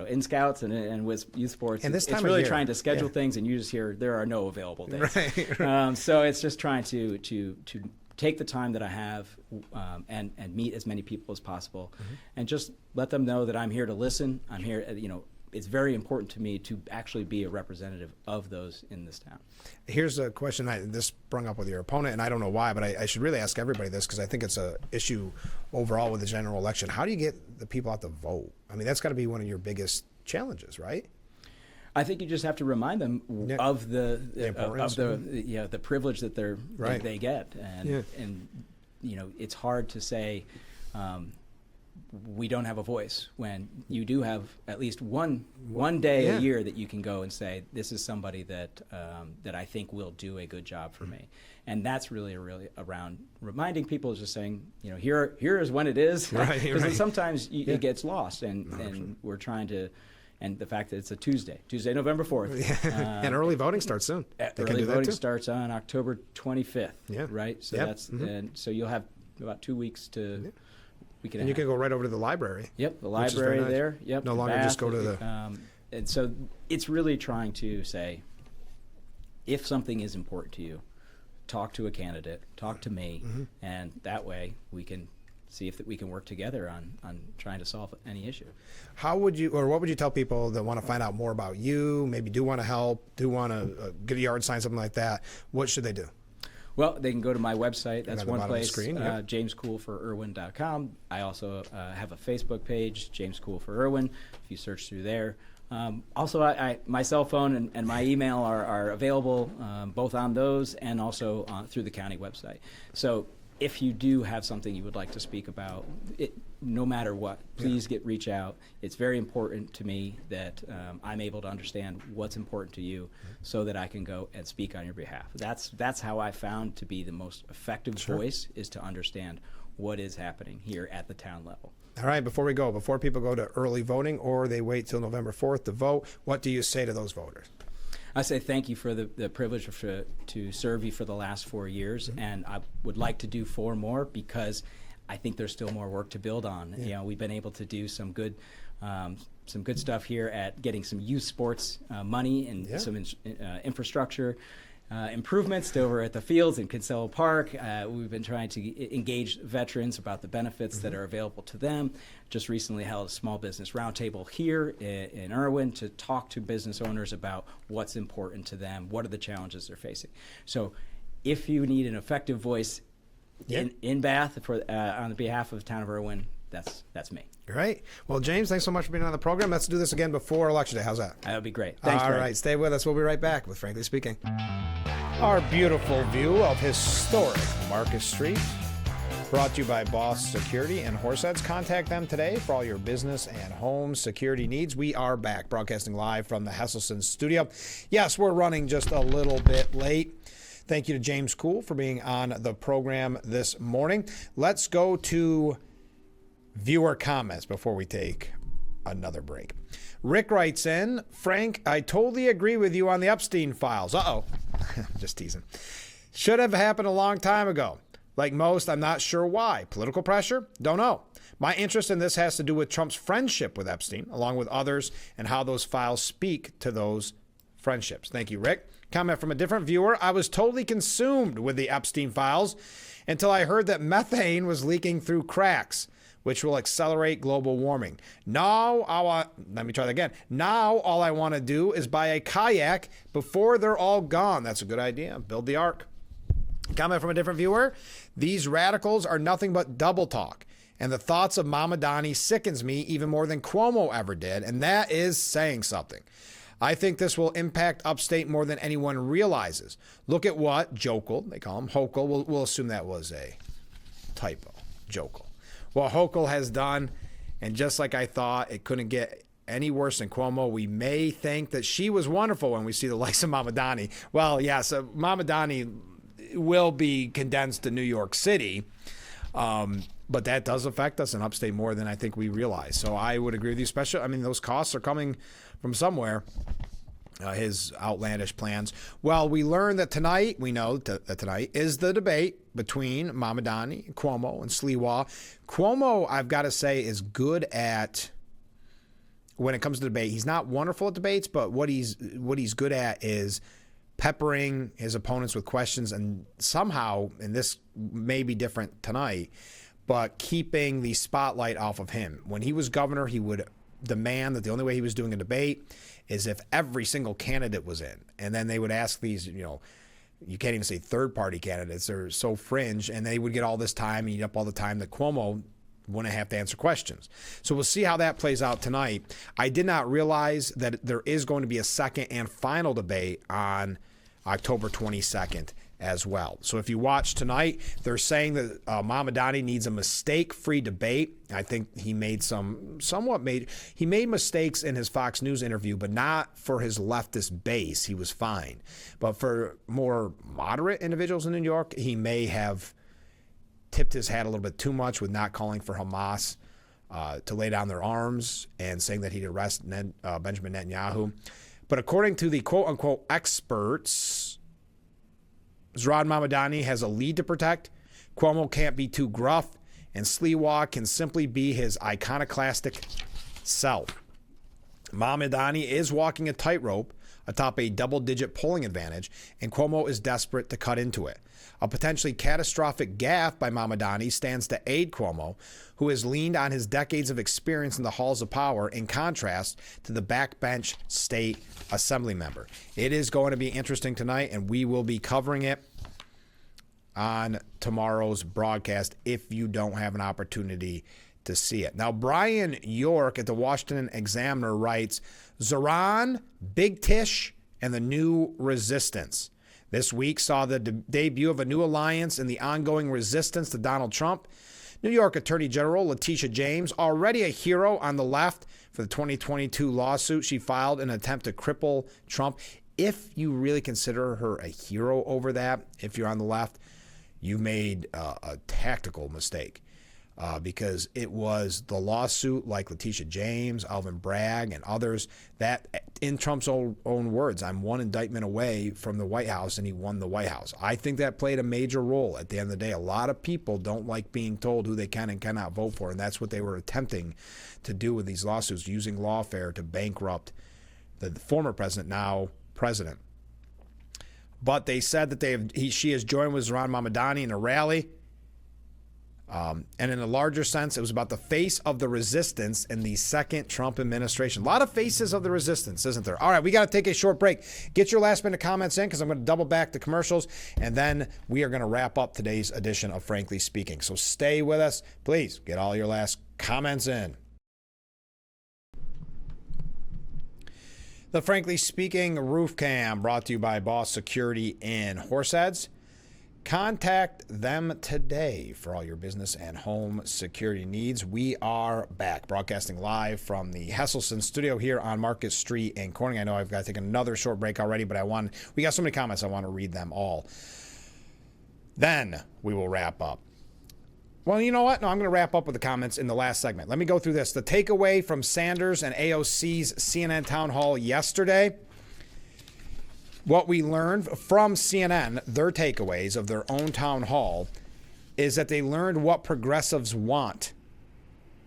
in scouts and with youth sports, And this time it's of really year, trying to schedule yeah. things, and you just hear there are no available days. Right. So it's just trying to take the time that I have and meet as many people as possible, and just let them know that I'm here to listen. I'm here. It's very important to me to actually be a representative of those in this town. Here's a question this sprung up with your opponent, and I don't know why, but I should really ask everybody this because I think it's an issue overall with the general election. How do you get the people out to vote? I mean, that's got to be one of your biggest challenges, right? I think you just have to remind them of the privilege that Right. they get, and it's hard to say we don't have a voice when you do have at least one day a year that you can go and say, this is somebody that I think will do a good job for me. And that's really around reminding people, is just saying, here is when it is. Right, Because right. sometimes it gets lost, and we're trying to, and the fact that it's a Tuesday, November 4th. And early voting starts soon. They can Early do that voting too. starts on October 25th, Yeah. right? So Yep. that's, and so you'll have about 2 weeks to, week and And a you half. can go right over to the library. Yep, the which is very library nice. there. Yep. No the longer just bath, go to the. and so it's really trying to say, if something is important to you, talk to a candidate, talk to me, and that way we can see if we can work together on trying to solve any issue. How would you, or what would you tell people that want to find out more about you, maybe do want to help, do want to get a yard sign, something like that? What should they do? Well, they can go to my website. That's at the one bottom of the place, screen, yep. JamesKuhlForIrwin.com. I also have a Facebook page, James Kuhl for Irwin, if you search through there. Also, my cell phone and my email are available both on those and also through the county website. So if you do have something you would like to speak about, no matter what, please reach out. It's very important to me that I'm able to understand what's important to you so that I can go and speak on your behalf. That's how I found to be the most effective voice, is to understand what is happening here at the town level. All right, before people go to early voting or they wait till November 4th to vote, what do you say to those voters? I say thank you for the privilege to serve you for the last 4 years, and I would like to do 4 more because I think there's still more work to build on. We've been able to do some good stuff here at getting some youth sports money and some infrastructure improvements over at the fields in Kinsella Park. We've been trying to engage veterans about the benefits that are available to them. Just recently held a small business roundtable here in Irwin to talk to business owners about what's important to them, what are the challenges they're facing. So if you need an effective voice in Bath on behalf of the town of Irwin, that's me. Great. Well, James, thanks so much for being on the program. Let's do this again before Election Day. How's that? That would be great. Thanks, All Frank. right, stay with us. We'll be right back with Frankly Speaking. Our beautiful view of historic Marcus Street, brought to you by Boss Security and Horseheads. Contact them today for all your business and home security needs. We are back, broadcasting live from the Hesselson studio. Yes, we're running just a little bit late. Thank you to James Kuhl for being on the program this morning. Let's go to viewer comments before we take another break. Rick writes in, Frank, I totally agree with you on the Epstein files. Uh-oh. Just teasing. Should have happened a long time ago. Like most, I'm not sure why. Political pressure? Don't know. My interest in this has to do with Trump's friendship with Epstein, along with others, and how those files speak to those friendships. Thank you, Rick. Comment from a different viewer. I was totally consumed with the Epstein files until I heard that methane was leaking through cracks, which will accelerate global warming. Now, let me try that again. Now, all I want to do is buy a kayak before they're all gone. That's a good idea. Build the ark. Comment from a different viewer. These radicals are nothing but double talk. And the thoughts of Mamadani sickens me even more than Cuomo ever did. And that is saying something. I think this will impact upstate more than anyone realizes. Look at what Jokel, they call him Hochul. We'll assume that was a typo. Jokel. What Hochul has done, and just like I thought, it couldn't get any worse than Cuomo. We may think that she was wonderful when we see the likes of Mamadani. Well, yes, Mamadani will be condensed to New York City, but that does affect us in upstate more than I think we realize. So I would agree with you, especially, those costs are coming from somewhere. his outlandish plans. Well, we learned that tonight, we know that tonight is the debate between Mamdani, Cuomo, and Sliwa. Cuomo, I've got to say, is good at, when it comes to debate, he's not wonderful at debates, but what he's good at is peppering his opponents with questions, and somehow, and this may be different tonight, but keeping the spotlight off of him. When he was governor, he would demand that the only way he was doing a debate is if every single candidate was in. And then they would ask these, you can't even say third-party candidates. They're so fringe, and they would get all this time and eat up all the time that Cuomo wouldn't have to answer questions. So we'll see how that plays out tonight. I did not realize that there is going to be a second and final debate on October 22nd as well. So if you watch tonight, they're saying that Mamdani needs a mistake-free debate. I think he made he made mistakes in his Fox News interview, but not for his leftist base. He was fine. But for more moderate individuals in New York, he may have tipped his hat a little bit too much with not calling for Hamas to lay down their arms and saying that he'd arrest Benjamin Netanyahu. But according to the quote-unquote experts, Zohran Mamdani has a lead to protect. Cuomo can't be too gruff, and Sliwa can simply be his iconoclastic self. Mamdani is walking a tightrope atop a double-digit polling advantage, and Cuomo is desperate to cut into it. A potentially catastrophic gaffe by Mamdani stands to aid Cuomo, who has leaned on his decades of experience in the halls of power, in contrast to the backbench state assembly member. It is going to be interesting tonight, and we will be covering it on tomorrow's broadcast if you don't have an opportunity to see it. Now, Brian York at the Washington Examiner writes, Zohran, Big Tish, and the New Resistance. This week saw the debut of a new alliance in the ongoing resistance to Donald Trump. New York Attorney General Letitia James, already a hero on the left for the 2022 lawsuit she filed in an attempt to cripple Trump. If you really consider her a hero over that, if you're on the left, you made a tactical mistake. Because it was the lawsuit, like Letitia James, Alvin Bragg, and others, that, in Trump's own words, I'm one indictment away from the White House, and he won the White House. I think that played a major role at the end of the day. A lot of people don't like being told who they can and cannot vote for, and that's what they were attempting to do with these lawsuits, using lawfare to bankrupt the former president, now president. But they said that she has joined with Zohran Mamdani in a rally. And in a larger sense, it was about the face of the resistance in the second Trump administration. A lot of faces of the resistance, isn't there? All right, we got to take a short break. Get your last minute comments in because I'm going to double back the commercials, and then we are going to wrap up today's edition of Frankly Speaking. So stay with us. Please get all your last comments in. The Frankly Speaking Roof Cam brought to you by Boss Security in Horseheads. Contact them today for all your business and home security needs. We are back, broadcasting live from the Hesselson studio here on Market Street in Corning. I know I've got to take another short break already, but we got so many comments, I want to read them all. Then we will wrap up. Well, you know what? No, I'm going to wrap up with the comments in the last segment. Let me go through this. The takeaway from Sanders and AOC's CNN town hall yesterday. What we learned from CNN, their takeaways of their own town hall, is that they learned what progressives want.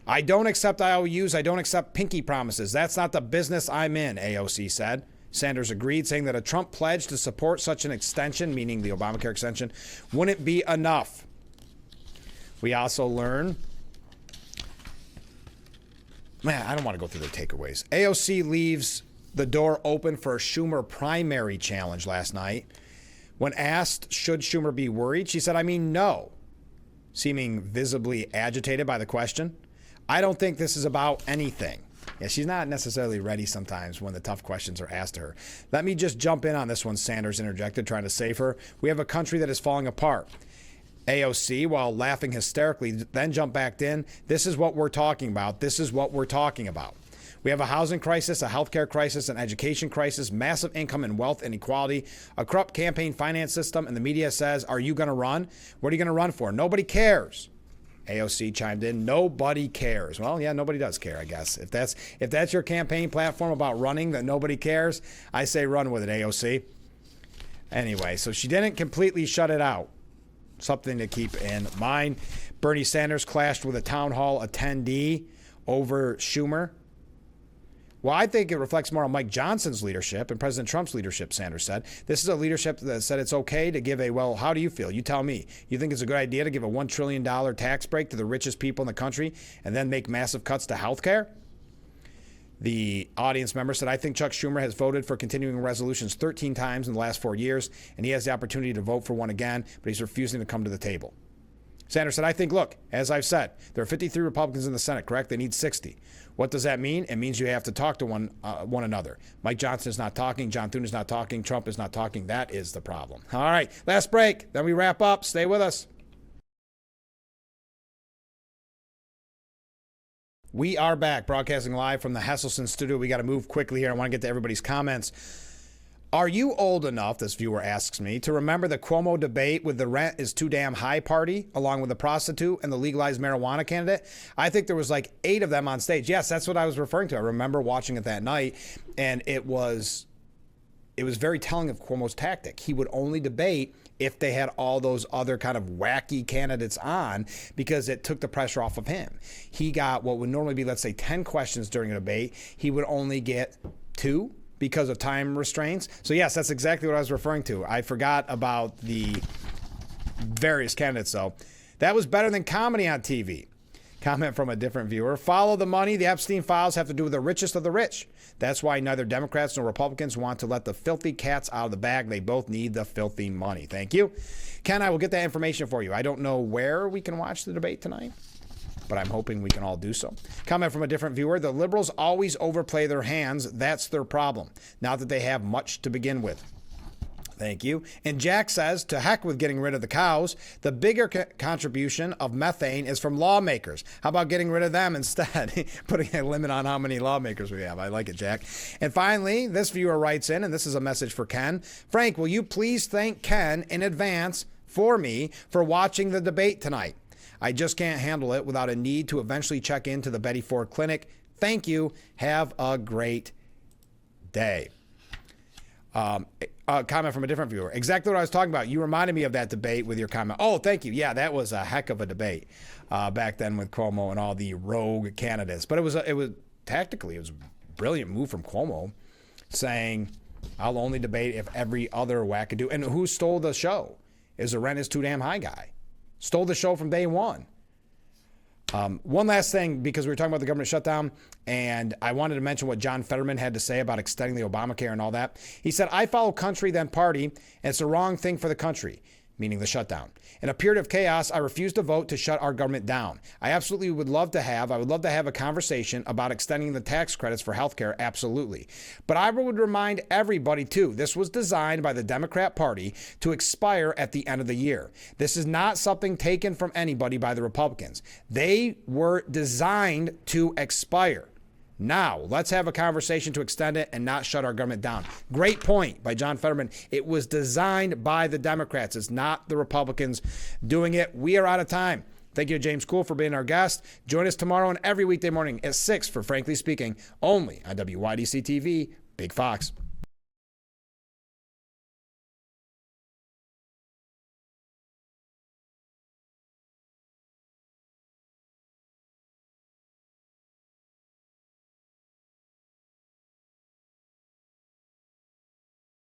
I don't accept IOUs. I don't accept pinky promises. That's not the business I'm in, AOC said. Sanders agreed, saying that a Trump pledge to support such an extension, meaning the Obamacare extension, wouldn't be enough. We also learn, I don't want to go through their takeaways. AOC leaves the door open for a Schumer primary challenge last night. When asked, should Schumer be worried, she said, no, seeming visibly agitated by the question. I don't think this is about anything. Yeah, she's not necessarily ready sometimes when the tough questions are asked to her. Let me just jump in on this one, Sanders interjected, trying to save her. We have a country that is falling apart. AOC, while laughing hysterically, then jumped back in. This is what we're talking about. This is what we're talking about. We have a housing crisis, a healthcare crisis, an education crisis, massive income and wealth inequality, a corrupt campaign finance system, and the media says, are you going to run? What are you going to run for? Nobody cares. AOC chimed in, nobody cares. Well, yeah, nobody does care, I guess. If that's your campaign platform about running, that nobody cares, I say run with it, AOC. Anyway, so she didn't completely shut it out. Something to keep in mind. Bernie Sanders clashed with a town hall attendee over Schumer. Well, I think it reflects more on Mike Johnson's leadership and President Trump's leadership, Sanders said. This is a leadership that said it's okay to give well, how do you feel? You tell me. You think it's a good idea to give a $1 trillion tax break to the richest people in the country and then make massive cuts to health care? The audience member said, I think Chuck Schumer has voted for continuing resolutions 13 times in the last 4 years, and he has the opportunity to vote for one again, but he's refusing to come to the table. Sanders said, I think, look, as I've said, there are 53 Republicans in the Senate, correct? They need 60. What does that mean? It means you have to talk to one another. Mike Johnson is not talking. John Thune is not talking. Trump is not talking. That is the problem. All right, last break. Then we wrap up. Stay with us. We are back, broadcasting live from the Hesselson studio. We got to move quickly here. I want to get to everybody's comments. Are you old enough, this viewer asks me, to remember the Cuomo debate with the rent is too damn high party, along with the prostitute and the legalized marijuana candidate? I think there was like 8 of them on stage. Yes, that's what I was referring to. I remember watching it that night, and it was very telling of Cuomo's tactic. He would only debate if they had all those other kind of wacky candidates on, because it took the pressure off of him. He got what would normally be, let's say, 10 questions during a debate. He would only get 2 because of time restraints. So yes, that's exactly what I was referring to. I forgot about the various candidates, though. That was better than comedy on TV. Comment from a different viewer. Follow the money. The Epstein files have to do with the richest of the rich. That's why neither Democrats nor Republicans want to let the filthy cats out of the bag. They both need the filthy money. Thank you. Ken, I will get that information for you. I don't know where we can watch the debate tonight, but I'm hoping we can all do so. Comment from a different viewer. The liberals always overplay their hands. That's their problem. Not that they have much to begin with. Thank you. And Jack says, to heck with getting rid of the cows. The bigger contribution of methane is from lawmakers. How about getting rid of them instead? Putting a limit on how many lawmakers we have. I like it, Jack. And finally, this viewer writes in, and this is a message for Ken. Frank, will you please thank Ken in advance for me for watching the debate tonight? I just can't handle it without a need to eventually check into the Betty Ford Clinic. Thank you. Have a great day. A comment from a different viewer. Exactly what I was talking about. You reminded me of that debate with your comment. Oh, thank you. Yeah, that was a heck of a debate back then with Cuomo and all the rogue candidates. But it was tactically, it was a brilliant move from Cuomo, saying, I'll only debate if every other wackadoo. And who stole the show? Is the rent is too damn high guy. Stole the show from day one. One last thing, because we were talking about the government shutdown, and I wanted to mention what John Fetterman had to say about extending the Obamacare and all that. He said, I follow country, then party, and it's the wrong thing for the country, meaning the shutdown. In a period of chaos, I refuse to vote to shut our government down. I would love to have a conversation about extending the tax credits for healthcare, absolutely. But I would remind everybody, too, this was designed by the Democrat Party to expire at the end of the year. This is not something taken from anybody by the Republicans. They were designed to expire. Now, let's have a conversation to extend it and not shut our government down. Great point by John Fetterman. It was designed by the Democrats. It's not the Republicans doing it. We are out of time. Thank you to James Kuhl for being our guest. Join us tomorrow and every weekday morning at 6 for Frankly Speaking, only on WYDC TV, Big Fox.